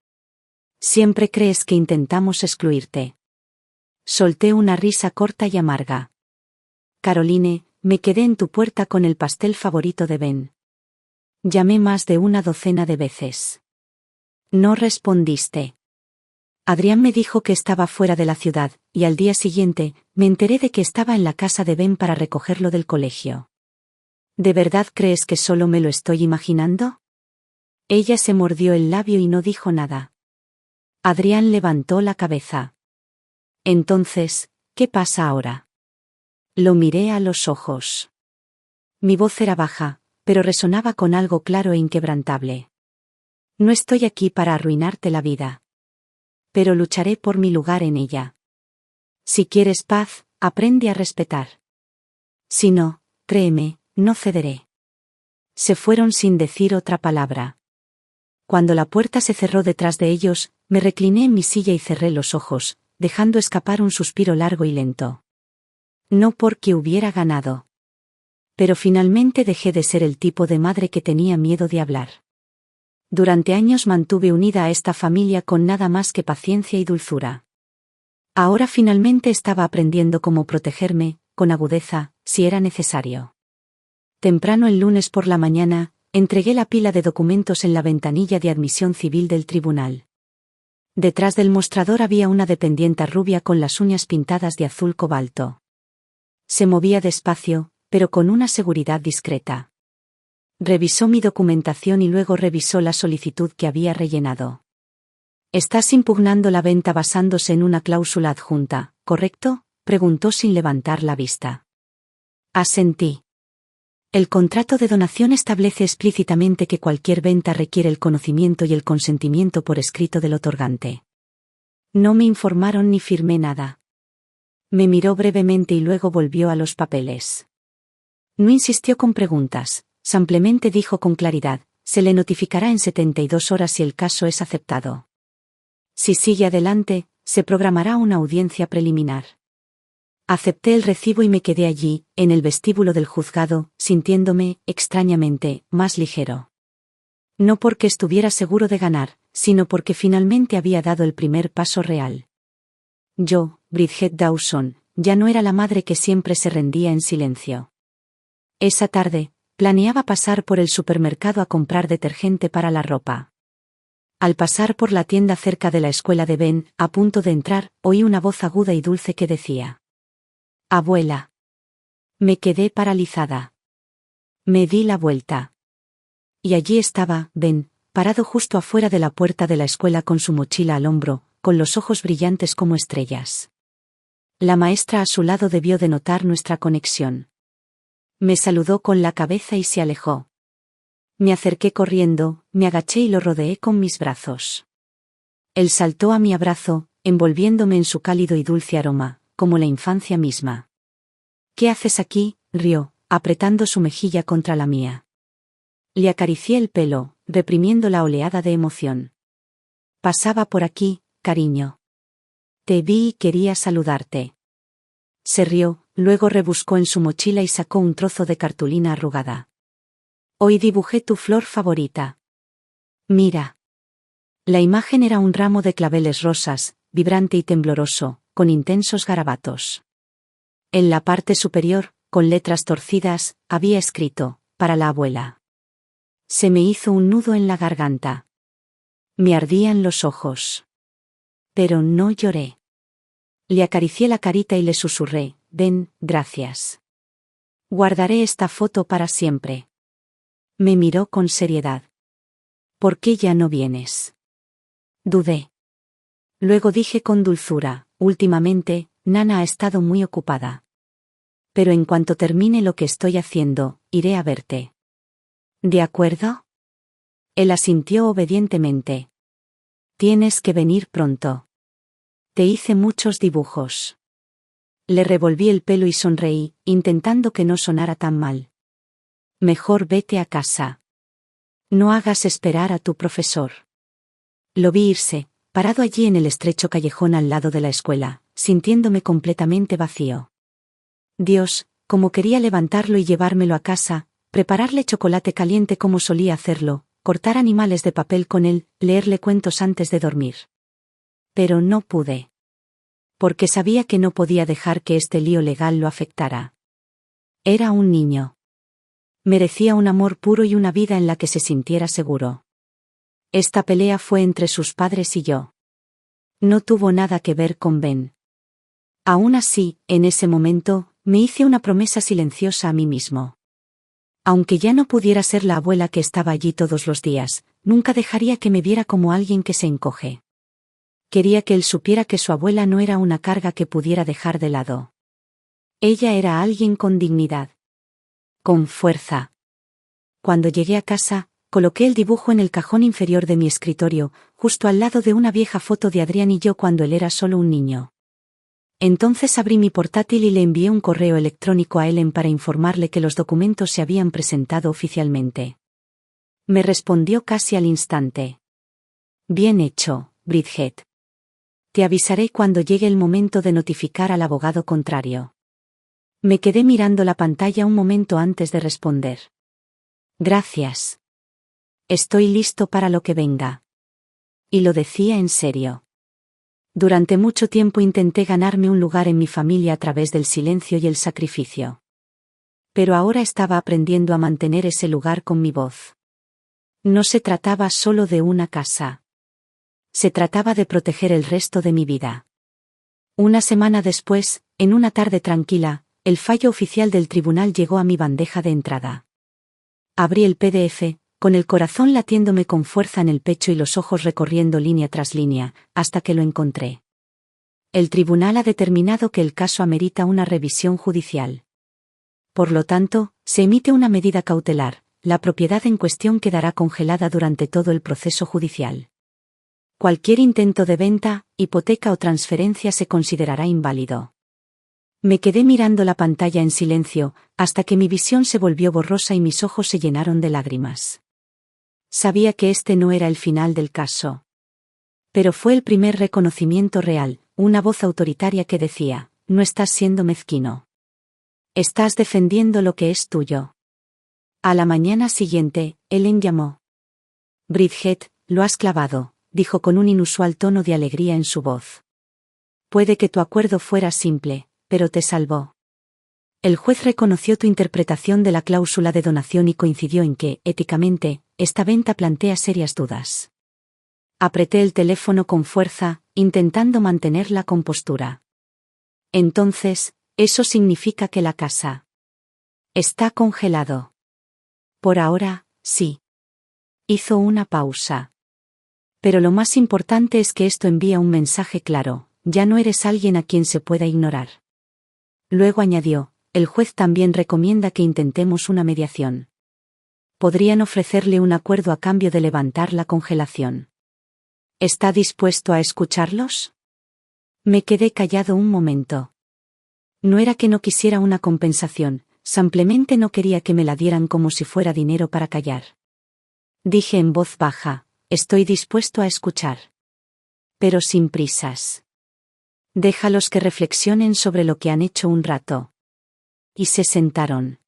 Siempre crees que intentamos excluirte. Solté una risa corta y amarga. Caroline, me quedé en tu puerta con el pastel favorito de Ben. Llamé más de una docena de veces. No respondiste. Adrián me dijo que estaba fuera de la ciudad, y al día siguiente, me enteré de que estaba en la casa de Ben para recogerlo del colegio. ¿De verdad crees que solo me lo estoy imaginando? Ella se mordió el labio y no dijo nada. Adrián levantó la cabeza. Entonces, ¿qué pasa ahora? Lo miré a los ojos. Mi voz era baja, pero resonaba con algo claro e inquebrantable. No estoy aquí para arruinarte la vida. Pero lucharé por mi lugar en ella. Si quieres paz, aprende a respetar. Si no, créeme, no cederé. Se fueron sin decir otra palabra. Cuando la puerta se cerró detrás de ellos, me recliné en mi silla y cerré los ojos, dejando escapar un suspiro largo y lento. No porque hubiera ganado. Pero finalmente dejé de ser el tipo de madre que tenía miedo de hablar. Durante años mantuve unida a esta familia con nada más que paciencia y dulzura. Ahora finalmente estaba aprendiendo cómo protegerme, con agudeza, si era necesario. Temprano el lunes por la mañana, entregué la pila de documentos en la ventanilla de admisión civil del tribunal. Detrás del mostrador había una dependienta rubia con las uñas pintadas de azul cobalto. Se movía despacio, pero con una seguridad discreta. Revisó mi documentación y luego revisó la solicitud que había rellenado. «Estás impugnando la venta basándose en una cláusula adjunta, ¿correcto?», preguntó sin levantar la vista. Asentí. El contrato de donación establece explícitamente que cualquier venta requiere el conocimiento y el consentimiento por escrito del otorgante. No me informaron ni firmé nada. Me miró brevemente y luego volvió a los papeles. No insistió con preguntas. Simplemente dijo con claridad, se le notificará en 72 horas si el caso es aceptado. Si sigue adelante, se programará una audiencia preliminar. Acepté el recibo y me quedé allí, en el vestíbulo del juzgado, sintiéndome, extrañamente, más ligero. No porque estuviera seguro de ganar, sino porque finalmente había dado el primer paso real. Yo, Bridget Dawson, ya no era la madre que siempre se rendía en silencio. Esa tarde, planeaba pasar por el supermercado a comprar detergente para la ropa. Al pasar por la tienda cerca de la escuela de Ben, a punto de entrar, oí una voz aguda y dulce que decía: «Abuela». Me quedé paralizada. Me di la vuelta. Y allí estaba Ben, parado justo afuera de la puerta de la escuela con su mochila al hombro, con los ojos brillantes como estrellas. La maestra a su lado debió de notar nuestra conexión. Me saludó con la cabeza y se alejó. Me acerqué corriendo, me agaché y lo rodeé con mis brazos. Él saltó a mi abrazo, envolviéndome en su cálido y dulce aroma, como la infancia misma. «¿Qué haces aquí?», rió, apretando su mejilla contra la mía. Le acaricié el pelo, reprimiendo la oleada de emoción. «Pasaba por aquí, cariño. Te vi y quería saludarte». Se rió, luego rebuscó en su mochila y sacó un trozo de cartulina arrugada. «Hoy dibujé tu flor favorita. Mira». La imagen era un ramo de claveles rosas, vibrante y tembloroso, con intensos garabatos. En la parte superior, con letras torcidas, había escrito: «Para la abuela». Se me hizo un nudo en la garganta. Me ardían los ojos. Pero no lloré. Le acaricié la carita y le susurré: «Ven, gracias. Guardaré esta foto para siempre». Me miró con seriedad. ¿Por qué ya no vienes? Dudé. Luego dije con dulzura, últimamente, Nana ha estado muy ocupada. Pero en cuanto termine lo que estoy haciendo, iré a verte. ¿De acuerdo? Él asintió obedientemente. Tienes que venir pronto. Te hice muchos dibujos. Le revolví el pelo y sonreí, intentando que no sonara tan mal. Mejor vete a casa. No hagas esperar a tu profesor. Lo vi irse, parado allí en el estrecho callejón al lado de la escuela, sintiéndome completamente vacío. Dios, cómo quería levantarlo y llevármelo a casa, prepararle chocolate caliente como solía hacerlo, cortar animales de papel con él, leerle cuentos antes de dormir. Pero no pude. Porque sabía que no podía dejar que este lío legal lo afectara. Era un niño. Merecía un amor puro y una vida en la que se sintiera seguro. Esta pelea fue entre sus padres y yo. No tuvo nada que ver con Ben. Aún así, en ese momento, me hice una promesa silenciosa a mí mismo. Aunque ya no pudiera ser la abuela que estaba allí todos los días, nunca dejaría que me viera como alguien que se encoge. Quería que él supiera que su abuela no era una carga que pudiera dejar de lado. Ella era alguien con dignidad. Con fuerza. Cuando llegué a casa, coloqué el dibujo en el cajón inferior de mi escritorio, justo al lado de una vieja foto de Adrián y yo cuando él era solo un niño. Entonces abrí mi portátil y le envié un correo electrónico a Ellen para informarle que los documentos se habían presentado oficialmente. Me respondió casi al instante. Bien hecho, Bridget. Te avisaré cuando llegue el momento de notificar al abogado contrario. Me quedé mirando la pantalla un momento antes de responder. Gracias. Estoy listo para lo que venga. Y lo decía en serio. Durante mucho tiempo intenté ganarme un lugar en mi familia a través del silencio y el sacrificio. Pero ahora estaba aprendiendo a mantener ese lugar con mi voz. No se trataba solo de una casa. Se trataba de proteger el resto de mi vida. Una semana después, en una tarde tranquila, el fallo oficial del tribunal llegó a mi bandeja de entrada. Abrí el PDF, con el corazón latiéndome con fuerza en el pecho y los ojos recorriendo línea tras línea, hasta que lo encontré. El tribunal ha determinado que el caso amerita una revisión judicial. Por lo tanto, se emite una medida cautelar, la propiedad en cuestión quedará congelada durante todo el proceso judicial. Cualquier intento de venta, hipoteca o transferencia se considerará inválido. Me quedé mirando la pantalla en silencio, hasta que mi visión se volvió borrosa y mis ojos se llenaron de lágrimas. Sabía que este no era el final del caso. Pero fue el primer reconocimiento real, una voz autoritaria que decía, no estás siendo mezquino. Estás defendiendo lo que es tuyo. A la mañana siguiente, Ellen llamó. Bridget, lo has clavado, dijo con un inusual tono de alegría en su voz. Puede que tu acuerdo fuera simple, pero te salvó. El juez reconoció tu interpretación de la cláusula de donación y coincidió en que, éticamente, esta venta plantea serias dudas. Apreté el teléfono con fuerza, intentando mantener la compostura. Entonces, eso significa que la casa está congelado. Por ahora, sí. Hizo una pausa. Pero lo más importante es que esto envía un mensaje claro, ya no eres alguien a quien se pueda ignorar. Luego añadió, el juez también recomienda que intentemos una mediación. Podrían ofrecerle un acuerdo a cambio de levantar la congelación. ¿Está dispuesto a escucharlos? Me quedé callado un momento. No era que no quisiera una compensación, simplemente no quería que me la dieran como si fuera dinero para callar. Dije en voz baja, estoy dispuesto a escuchar. Pero sin prisas. Déjalos que reflexionen sobre lo que han hecho un rato. Y se sentaron.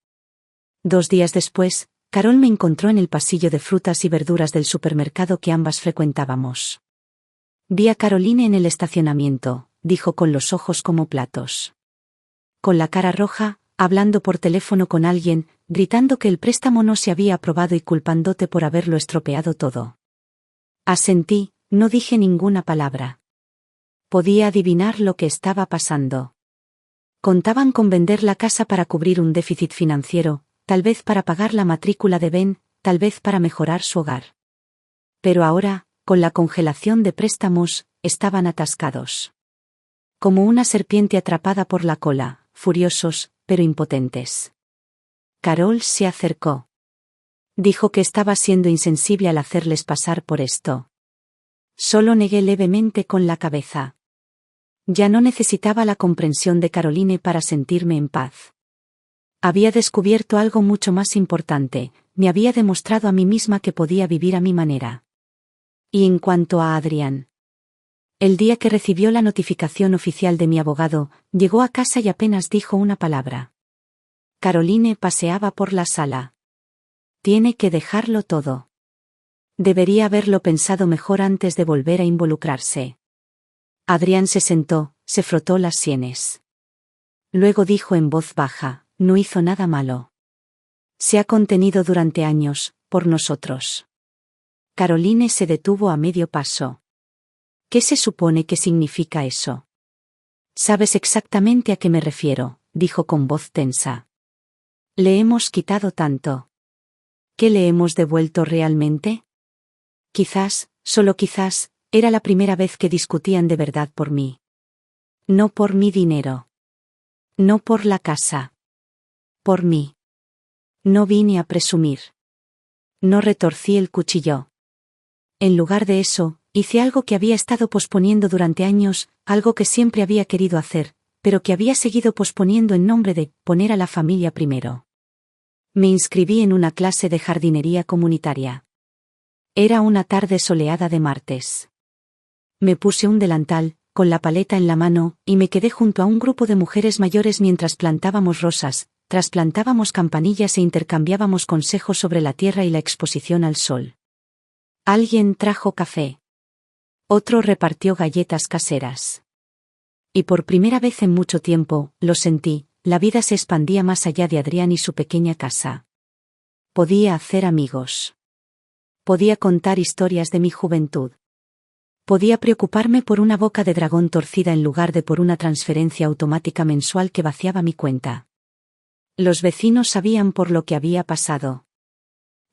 2 días después, Carol me encontró en el pasillo de frutas y verduras del supermercado que ambas frecuentábamos. Vi a Caroline en el estacionamiento, dijo con los ojos como platos. Con la cara roja, hablando por teléfono con alguien, gritando que el préstamo no se había aprobado y culpándote por haberlo estropeado todo. Asentí, no dije ninguna palabra. Podía adivinar lo que estaba pasando. Contaban con vender la casa para cubrir un déficit financiero, tal vez para pagar la matrícula de Ben, tal vez para mejorar su hogar. Pero ahora, con la congelación de préstamos, estaban atascados. Como una serpiente atrapada por la cola, furiosos, pero impotentes. Carol se acercó. Dijo que estaba siendo insensible al hacerles pasar por esto. Solo negué levemente con la cabeza. Ya no necesitaba la comprensión de Caroline para sentirme en paz. Había descubierto algo mucho más importante, me había demostrado a mí misma que podía vivir a mi manera. Y en cuanto a Adrián. El día que recibió la notificación oficial de mi abogado, llegó a casa y apenas dijo una palabra. Caroline paseaba por la sala. Tiene que dejarlo todo. Debería haberlo pensado mejor antes de volver a involucrarse. Adrián se sentó, se frotó las sienes. Luego dijo en voz baja, no hizo nada malo. Se ha contenido durante años, por nosotros. Caroline se detuvo a medio paso. ¿Qué se supone que significa eso? Sabes exactamente a qué me refiero, dijo con voz tensa. Le hemos quitado tanto. ¿Qué le hemos devuelto realmente? Quizás, solo quizás, era la primera vez que discutían de verdad por mí. No por mi dinero. No por la casa. Por mí. No vine a presumir. No retorcí el cuchillo. En lugar de eso, hice algo que había estado posponiendo durante años, algo que siempre había querido hacer, pero que había seguido posponiendo en nombre de poner a la familia primero. Me inscribí en una clase de jardinería comunitaria. Era una tarde soleada de martes. Me puse un delantal, con la paleta en la mano, y me quedé junto a un grupo de mujeres mayores mientras plantábamos rosas, trasplantábamos campanillas e intercambiábamos consejos sobre la tierra y la exposición al sol. Alguien trajo café. Otro repartió galletas caseras. Y por primera vez en mucho tiempo, lo sentí, la vida se expandía más allá de Adrián y su pequeña casa. Podía hacer amigos. Podía contar historias de mi juventud. Podía preocuparme por una boca de dragón torcida en lugar de por una transferencia automática mensual que vaciaba mi cuenta. Los vecinos sabían por lo que había pasado.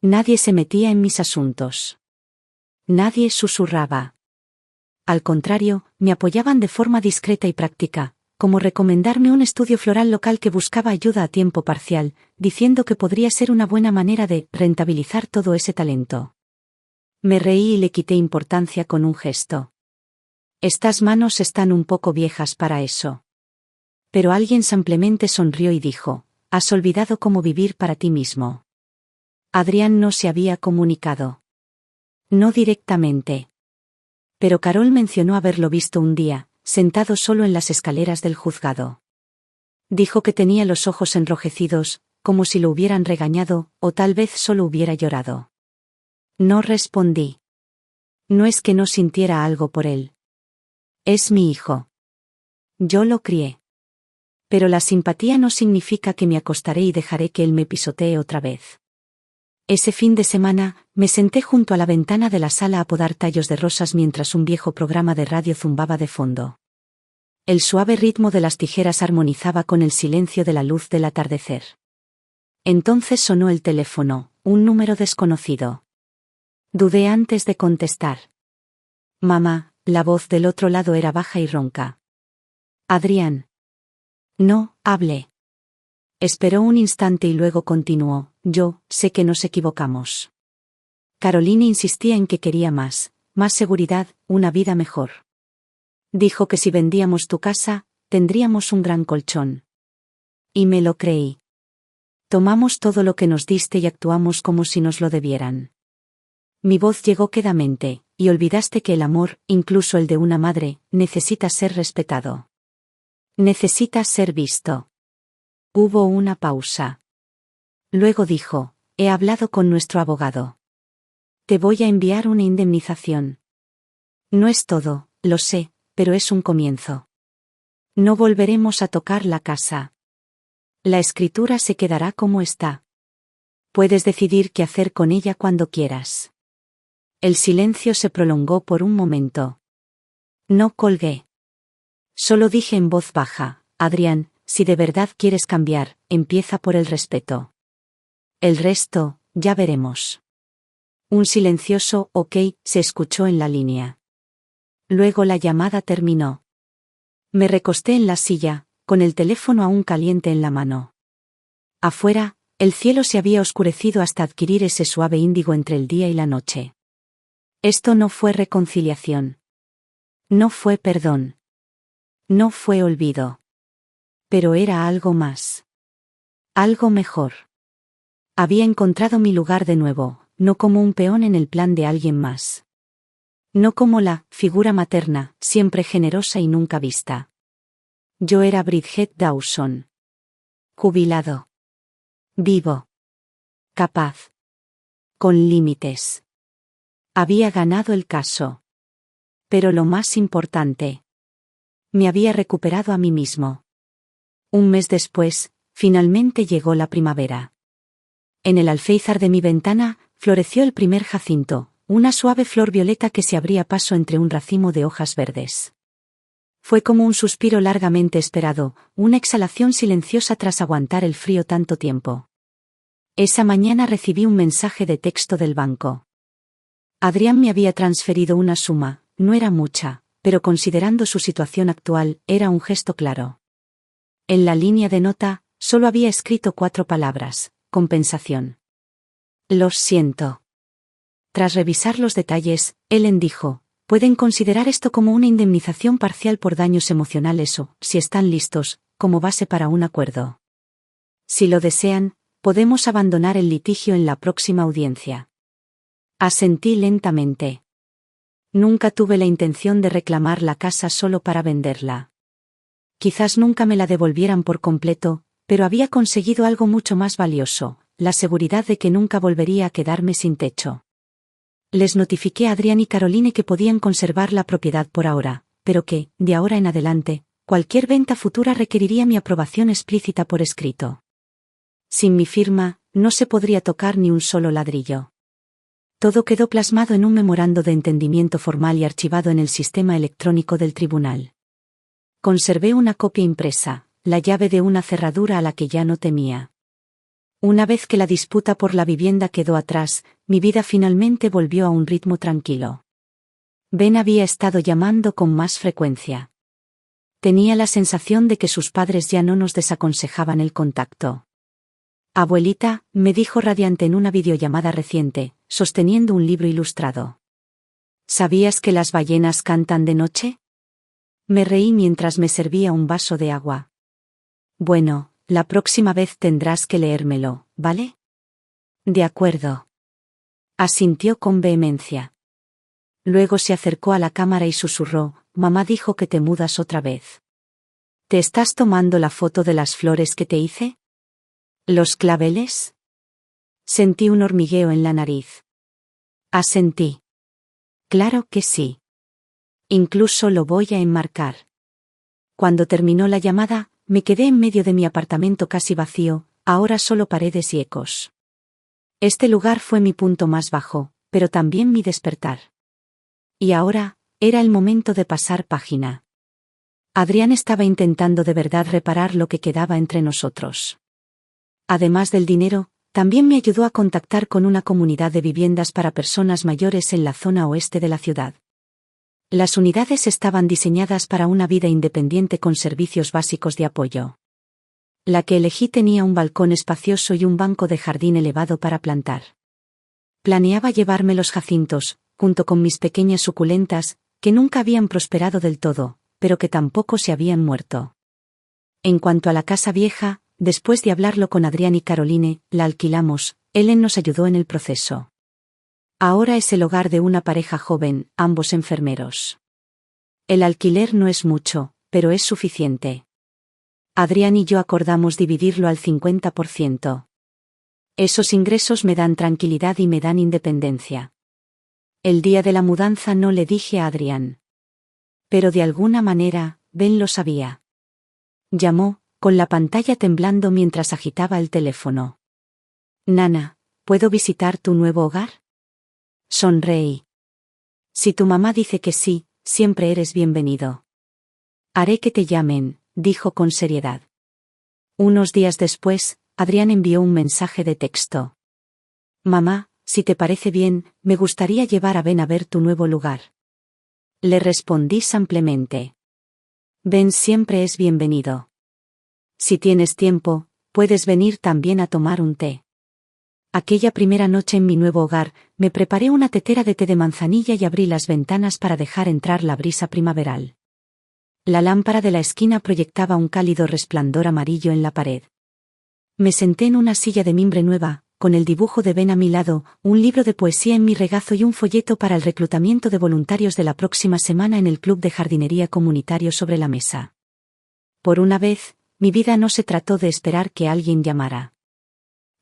Nadie se metía en mis asuntos. Nadie susurraba. Al contrario, me apoyaban de forma discreta y práctica, como recomendarme un estudio floral local que buscaba ayuda a tiempo parcial, diciendo que podría ser una buena manera de rentabilizar todo ese talento. Me reí y le quité importancia con un gesto. Estas manos están un poco viejas para eso. Pero alguien simplemente sonrió y dijo, has olvidado cómo vivir para ti mismo. Adrián no se había comunicado. No directamente. Pero Carol mencionó haberlo visto un día, sentado solo en las escaleras del juzgado. Dijo que tenía los ojos enrojecidos, como si lo hubieran regañado, o tal vez solo hubiera llorado. No respondí. No es que no sintiera algo por él. Es mi hijo. Yo lo crié. Pero la simpatía no significa que me acostaré y dejaré que él me pisotee otra vez. Ese fin de semana, me senté junto a la ventana de la sala a podar tallos de rosas mientras un viejo programa de radio zumbaba de fondo. El suave ritmo de las tijeras armonizaba con el silencio de la luz del atardecer. Entonces sonó el teléfono, un número desconocido. Dudé antes de contestar. Mamá, la voz del otro lado era baja y ronca. Adrián. No, hablé. Esperó un instante y luego continuó, yo, sé que nos equivocamos. Caroline insistía en que quería más seguridad, una vida mejor. Dijo que si vendíamos tu casa, tendríamos un gran colchón. Y me lo creí. Tomamos todo lo que nos diste y actuamos como si nos lo debieran. Mi voz llegó quedamente, y olvidaste que el amor, incluso el de una madre, necesita ser respetado. Necesita ser visto. Hubo una pausa. Luego dijo, he hablado con nuestro abogado. Te voy a enviar una indemnización. No es todo, lo sé, pero es un comienzo. No volveremos a tocar la casa. La escritura se quedará como está. Puedes decidir qué hacer con ella cuando quieras. El silencio se prolongó por un momento. No colgué. Solo dije en voz baja, Adrián, si de verdad quieres cambiar, empieza por el respeto. El resto, ya veremos. Un silencioso ok se escuchó en la línea. Luego la llamada terminó. Me recosté en la silla, con el teléfono aún caliente en la mano. Afuera, el cielo se había oscurecido hasta adquirir ese suave índigo entre el día y la noche. Esto no fue reconciliación. No fue perdón. No fue olvido. Pero era algo más. Algo mejor. Había encontrado mi lugar de nuevo, no como un peón en el plan de alguien más. No como la figura materna, siempre generosa y nunca vista. Yo era Bridget Dawson. Jubilado. Vivo. Capaz. Con límites. Había ganado el caso. Pero lo más importante. Me había recuperado a mí mismo. Un mes después, finalmente llegó la primavera. En el alféizar de mi ventana, floreció el primer jacinto, una suave flor violeta que se abría paso entre un racimo de hojas verdes. Fue como un suspiro largamente esperado, una exhalación silenciosa tras aguantar el frío tanto tiempo. Esa mañana recibí un mensaje de texto del banco. Adrián me había transferido una suma, no era mucha, pero considerando su situación actual, era un gesto claro. En la línea de nota, solo había escrito 4 palabras: compensación. Los siento. Tras revisar los detalles, Ellen dijo: pueden considerar esto como una indemnización parcial por daños emocionales o, si están listos, como base para un acuerdo. Si lo desean, podemos abandonar el litigio en la próxima audiencia. Asentí lentamente. Nunca tuve la intención de reclamar la casa solo para venderla. Quizás nunca me la devolvieran por completo, pero había conseguido algo mucho más valioso: la seguridad de que nunca volvería a quedarme sin techo. Les notifiqué a Adrián y Caroline que podían conservar la propiedad por ahora, pero que, de ahora en adelante, cualquier venta futura requeriría mi aprobación explícita por escrito. Sin mi firma, no se podría tocar ni un solo ladrillo. Todo quedó plasmado en un memorando de entendimiento formal y archivado en el sistema electrónico del tribunal. Conservé una copia impresa, la llave de una cerradura a la que ya no temía. Una vez que la disputa por la vivienda quedó atrás, mi vida finalmente volvió a un ritmo tranquilo. Ben había estado llamando con más frecuencia. Tenía la sensación de que sus padres ya no nos desaconsejaban el contacto. Abuelita, me dijo radiante en una videollamada reciente, sosteniendo un libro ilustrado. ¿Sabías que las ballenas cantan de noche? Me reí mientras me servía un vaso de agua. Bueno, la próxima vez tendrás que leérmelo, ¿vale? De acuerdo. Asintió con vehemencia. Luego se acercó a la cámara y susurró: mamá dijo que te mudas otra vez. ¿Te estás tomando la foto de las flores que te hice? ¿Los claveles? Sentí un hormigueo en la nariz. Asentí. Claro que sí. Incluso lo voy a enmarcar. Cuando terminó la llamada, me quedé en medio de mi apartamento casi vacío, ahora solo paredes y ecos. Este lugar fue mi punto más bajo, pero también mi despertar. Y ahora, era el momento de pasar página. Adrián estaba intentando de verdad reparar lo que quedaba entre nosotros. Además del dinero, también me ayudó a contactar con una comunidad de viviendas para personas mayores en la zona oeste de la ciudad. Las unidades estaban diseñadas para una vida independiente con servicios básicos de apoyo. La que elegí tenía un balcón espacioso y un banco de jardín elevado para plantar. Planeaba llevarme los jacintos, junto con mis pequeñas suculentas, que nunca habían prosperado del todo, pero que tampoco se habían muerto. En cuanto a la casa vieja, después de hablarlo con Adrián y Caroline, la alquilamos. Ellen nos ayudó en el proceso. Ahora es el hogar de una pareja joven, ambos enfermeros. El alquiler no es mucho, pero es suficiente. Adrián y yo acordamos dividirlo al 50%. Esos ingresos me dan tranquilidad y me dan independencia. El día de la mudanza no le dije a Adrián. Pero de alguna manera, Ben lo sabía. Llamó, con la pantalla temblando mientras agitaba el teléfono. Nana, ¿puedo visitar tu nuevo hogar? Sonreí. Si tu mamá dice que sí, siempre eres bienvenido. Haré que te llamen, dijo con seriedad. Unos días después, Adrián envió un mensaje de texto. Mamá, si te parece bien, me gustaría llevar a Ben a ver tu nuevo lugar. Le respondí simplemente. Ben siempre es bienvenido. Si tienes tiempo, puedes venir también a tomar un té. Aquella primera noche en mi nuevo hogar, me preparé una tetera de té de manzanilla y abrí las ventanas para dejar entrar la brisa primaveral. La lámpara de la esquina proyectaba un cálido resplandor amarillo en la pared. Me senté en una silla de mimbre nueva, con el dibujo de Ben a mi lado, un libro de poesía en mi regazo y un folleto para el reclutamiento de voluntarios de la próxima semana en el club de jardinería comunitario sobre la mesa. Por una vez, mi vida no se trató de esperar que alguien llamara.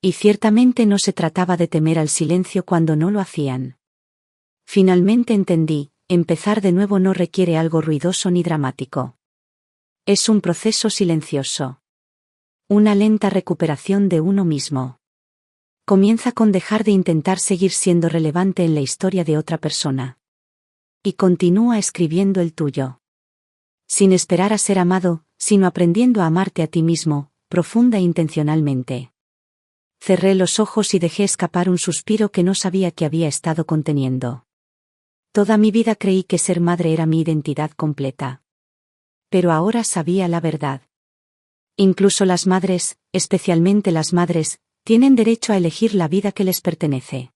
Y ciertamente no se trataba de temer al silencio cuando no lo hacían. Finalmente entendí, empezar de nuevo no requiere algo ruidoso ni dramático. Es un proceso silencioso. Una lenta recuperación de uno mismo. Comienza con dejar de intentar seguir siendo relevante en la historia de otra persona. Y continúa escribiendo el tuyo. Sin esperar a ser amado, sino aprendiendo a amarte a ti mismo, profunda e intencionalmente. Cerré los ojos y dejé escapar un suspiro que no sabía que había estado conteniendo. Toda mi vida creí que ser madre era mi identidad completa. Pero ahora sabía la verdad. Incluso las madres, especialmente las madres, tienen derecho a elegir la vida que les pertenece.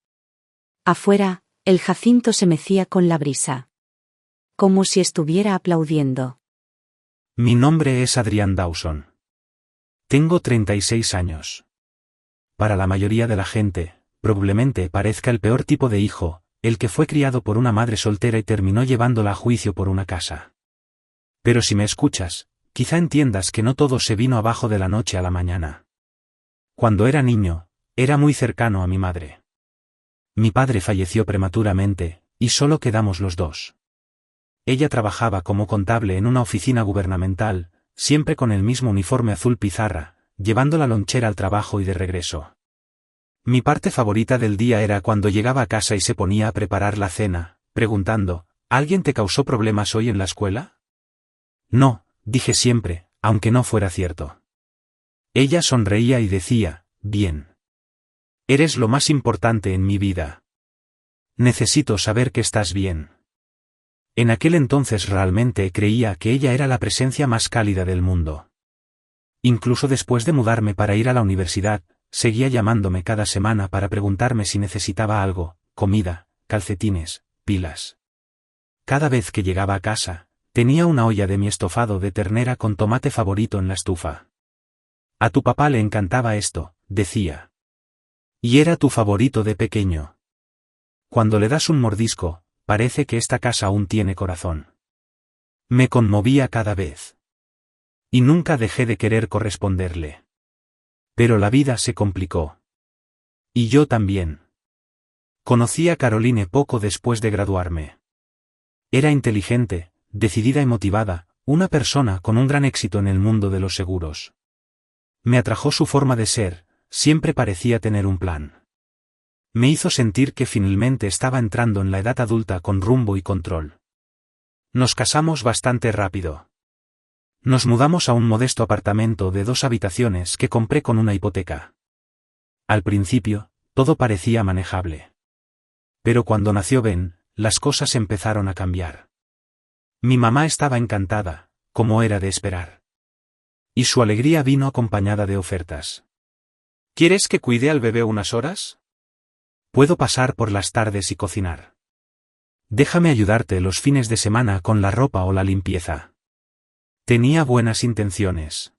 Afuera, el jacinto se mecía con la brisa. Como si estuviera aplaudiendo. Mi nombre es Adrian Dawson. Tengo 36 años. Para la mayoría de la gente, probablemente parezca el peor tipo de hijo, el que fue criado por una madre soltera y terminó llevándola a juicio por una casa. Pero si me escuchas, quizá entiendas que no todo se vino abajo de la noche a la mañana. Cuando era niño, era muy cercano a mi madre. Mi padre falleció prematuramente, y solo quedamos los dos. Ella trabajaba como contable en una oficina gubernamental, siempre con el mismo uniforme azul pizarra, llevando la lonchera al trabajo y de regreso. Mi parte favorita del día era cuando llegaba a casa y se ponía a preparar la cena, preguntando, ¿alguien te causó problemas hoy en la escuela? No, dije siempre, aunque no fuera cierto. Ella sonreía y decía, bien. Eres lo más importante en mi vida. Necesito saber que estás bien. En aquel entonces realmente creía que ella era la presencia más cálida del mundo. Incluso después de mudarme para ir a la universidad, seguía llamándome cada semana para preguntarme si necesitaba algo, comida, calcetines, pilas. Cada vez que llegaba a casa, tenía una olla de mi estofado de ternera con tomate favorito en la estufa. A tu papá le encantaba esto, decía. Y era tu favorito de pequeño. Cuando le das un mordisco, parece que esta casa aún tiene corazón. Me conmovía cada vez. Y nunca dejé de querer corresponderle. Pero la vida se complicó. Y yo también. Conocí a Caroline poco después de graduarme. Era inteligente, decidida y motivada, una persona con un gran éxito en el mundo de los seguros. Me atrajo su forma de ser, siempre parecía tener un plan. Me hizo sentir que finalmente estaba entrando en la edad adulta con rumbo y control. Nos casamos bastante rápido. Nos mudamos a un modesto apartamento de 2 habitaciones que compré con una hipoteca. Al principio, todo parecía manejable. Pero cuando nació Ben, las cosas empezaron a cambiar. Mi mamá estaba encantada, como era de esperar. Y su alegría vino acompañada de ofertas. ¿Quieres que cuide al bebé unas horas? Puedo pasar por las tardes y cocinar. Déjame ayudarte los fines de semana con la ropa o la limpieza. Tenía buenas intenciones.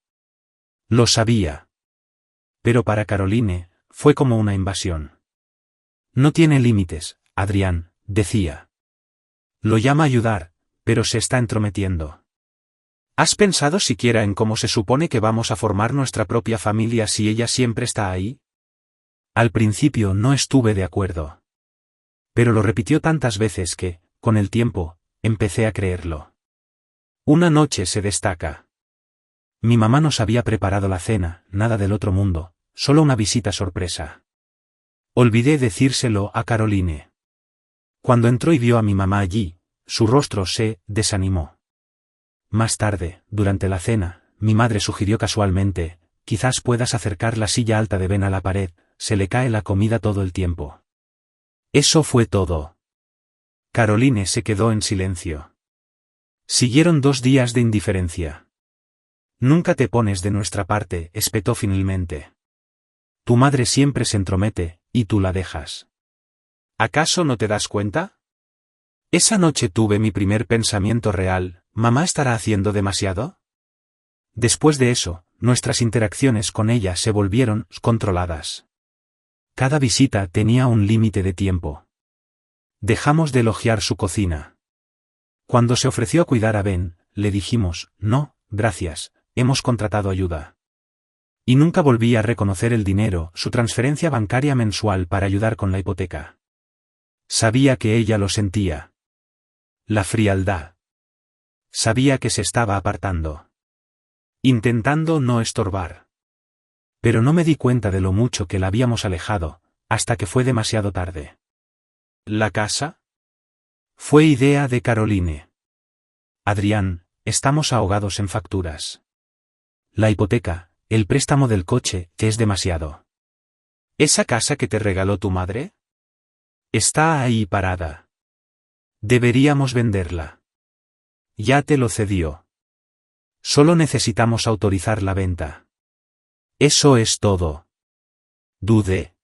Lo sabía. Pero para Caroline, fue como una invasión. No tiene límites, Adrián, decía. Lo llama ayudar, pero se está entrometiendo. ¿Has pensado siquiera en cómo se supone que vamos a formar nuestra propia familia si ella siempre está ahí? Al principio no estuve de acuerdo. Pero lo repitió tantas veces que, con el tiempo, empecé a creerlo. Una noche se destaca. Mi mamá nos había preparado la cena, nada del otro mundo, solo una visita sorpresa. Olvidé decírselo a Caroline. Cuando entró y vio a mi mamá allí, su rostro se desanimó. Más tarde, durante la cena, mi madre sugirió casualmente, quizás puedas acercar la silla alta de Ben a la pared, se le cae la comida todo el tiempo. Eso fue todo. Caroline se quedó en silencio. Siguieron 2 días de indiferencia. Nunca te pones de nuestra parte, espetó finalmente. Tu madre siempre se entromete, y tú la dejas. ¿Acaso no te das cuenta? Esa noche tuve mi primer pensamiento real, ¿mamá estará haciendo demasiado? Después de eso, nuestras interacciones con ella se volvieron controladas. Cada visita tenía un límite de tiempo. Dejamos de elogiar su cocina. Cuando se ofreció a cuidar a Ben, le dijimos, no, gracias, hemos contratado ayuda. Y nunca volví a reconocer el dinero, su transferencia bancaria mensual para ayudar con la hipoteca. Sabía que ella lo sentía. La frialdad. Sabía que se estaba apartando. Intentando no estorbar. Pero no me di cuenta de lo mucho que la habíamos alejado, hasta que fue demasiado tarde. ¿La casa? Fue idea de Caroline. Adrián, estamos ahogados en facturas. La hipoteca, el préstamo del coche, que es demasiado. ¿Esa casa que te regaló tu madre? Está ahí parada. Deberíamos venderla. Ya te lo cedió. Solo necesitamos autorizar la venta. Eso es todo. Dudé.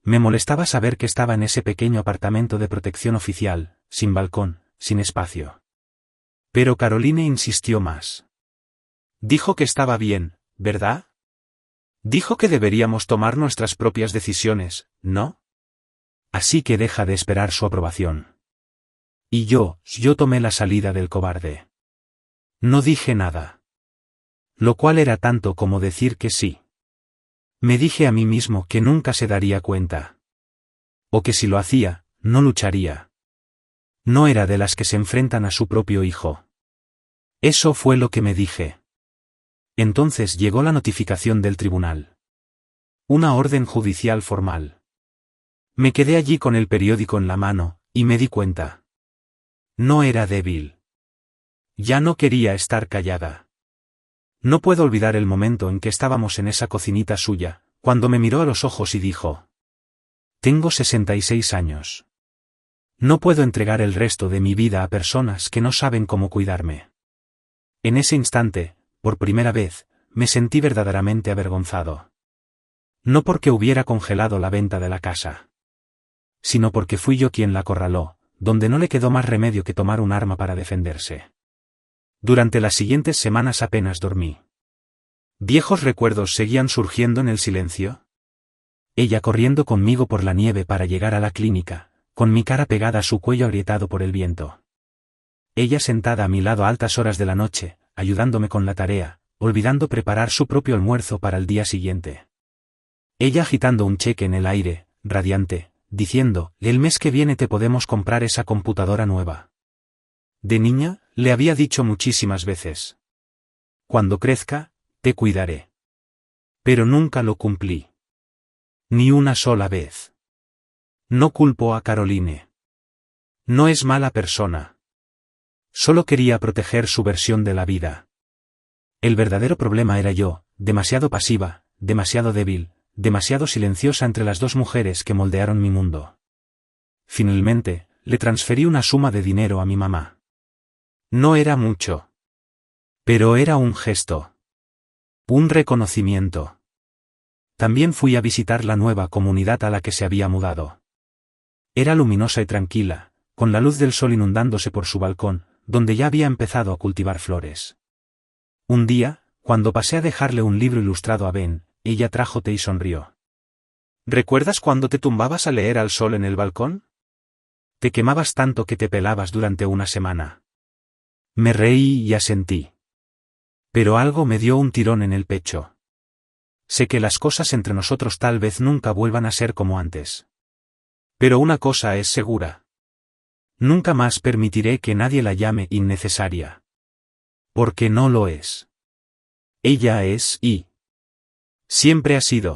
Me molestaba saber que estaba en ese pequeño apartamento de protección oficial, sin balcón, sin espacio. Pero Caroline insistió más. Dijo que estaba bien, ¿verdad? Dijo que deberíamos tomar nuestras propias decisiones, ¿no? Así que deja de esperar su aprobación. Y yo tomé la salida del cobarde. No dije nada. Lo cual era tanto como decir que sí. Me dije a mí mismo que nunca se daría cuenta. O que si lo hacía, no lucharía. No era de las que se enfrentan a su propio hijo. Eso fue lo que me dije. Entonces llegó la notificación del tribunal. Una orden judicial formal. Me quedé allí con el periódico en la mano, y me di cuenta. No era débil. Ya no quería estar callada. No puedo olvidar el momento en que estábamos en esa cocinita suya, cuando me miró a los ojos y dijo: Tengo 66 años. No puedo entregar el resto de mi vida a personas que no saben cómo cuidarme. En ese instante, por primera vez, me sentí verdaderamente avergonzado. No porque hubiera congelado la venta de la casa, sino porque fui yo quien la acorraló, donde no le quedó más remedio que tomar un arma para defenderse. Durante las siguientes semanas apenas dormí. Viejos recuerdos seguían surgiendo en el silencio. Ella corriendo conmigo por la nieve para llegar a la clínica, con mi cara pegada a su cuello agrietado por el viento. Ella sentada a mi lado a altas horas de la noche, ayudándome con la tarea, olvidando preparar su propio almuerzo para el día siguiente. Ella agitando un cheque en el aire, radiante, diciendo: el mes que viene te podemos comprar esa computadora nueva. De niña, le había dicho muchísimas veces: cuando crezca, te cuidaré. Pero nunca lo cumplí. Ni una sola vez. No culpo a Caroline. No es mala persona. Solo quería proteger su versión de la vida. El verdadero problema era yo, demasiado pasiva, demasiado débil, demasiado silenciosa entre las 2 mujeres que moldearon mi mundo. Finalmente, le transferí una suma de dinero a mi mamá. No era mucho. Pero era un gesto. Un reconocimiento. También fui a visitar la nueva comunidad a la que se había mudado. Era luminosa y tranquila, con la luz del sol inundándose por su balcón, donde ya había empezado a cultivar flores. Un día, cuando pasé a dejarle un libro ilustrado a Ben, ella trajo té y sonrió. ¿Recuerdas cuando te tumbabas a leer al sol en el balcón? Te quemabas tanto que te pelabas durante una semana. Me reí y asentí. Pero algo me dio un tirón en el pecho. Sé que las cosas entre nosotros tal vez nunca vuelvan a ser como antes. Pero una cosa es segura. Nunca más permitiré que nadie la llame innecesaria. Porque no lo es. Ella es y siempre ha sido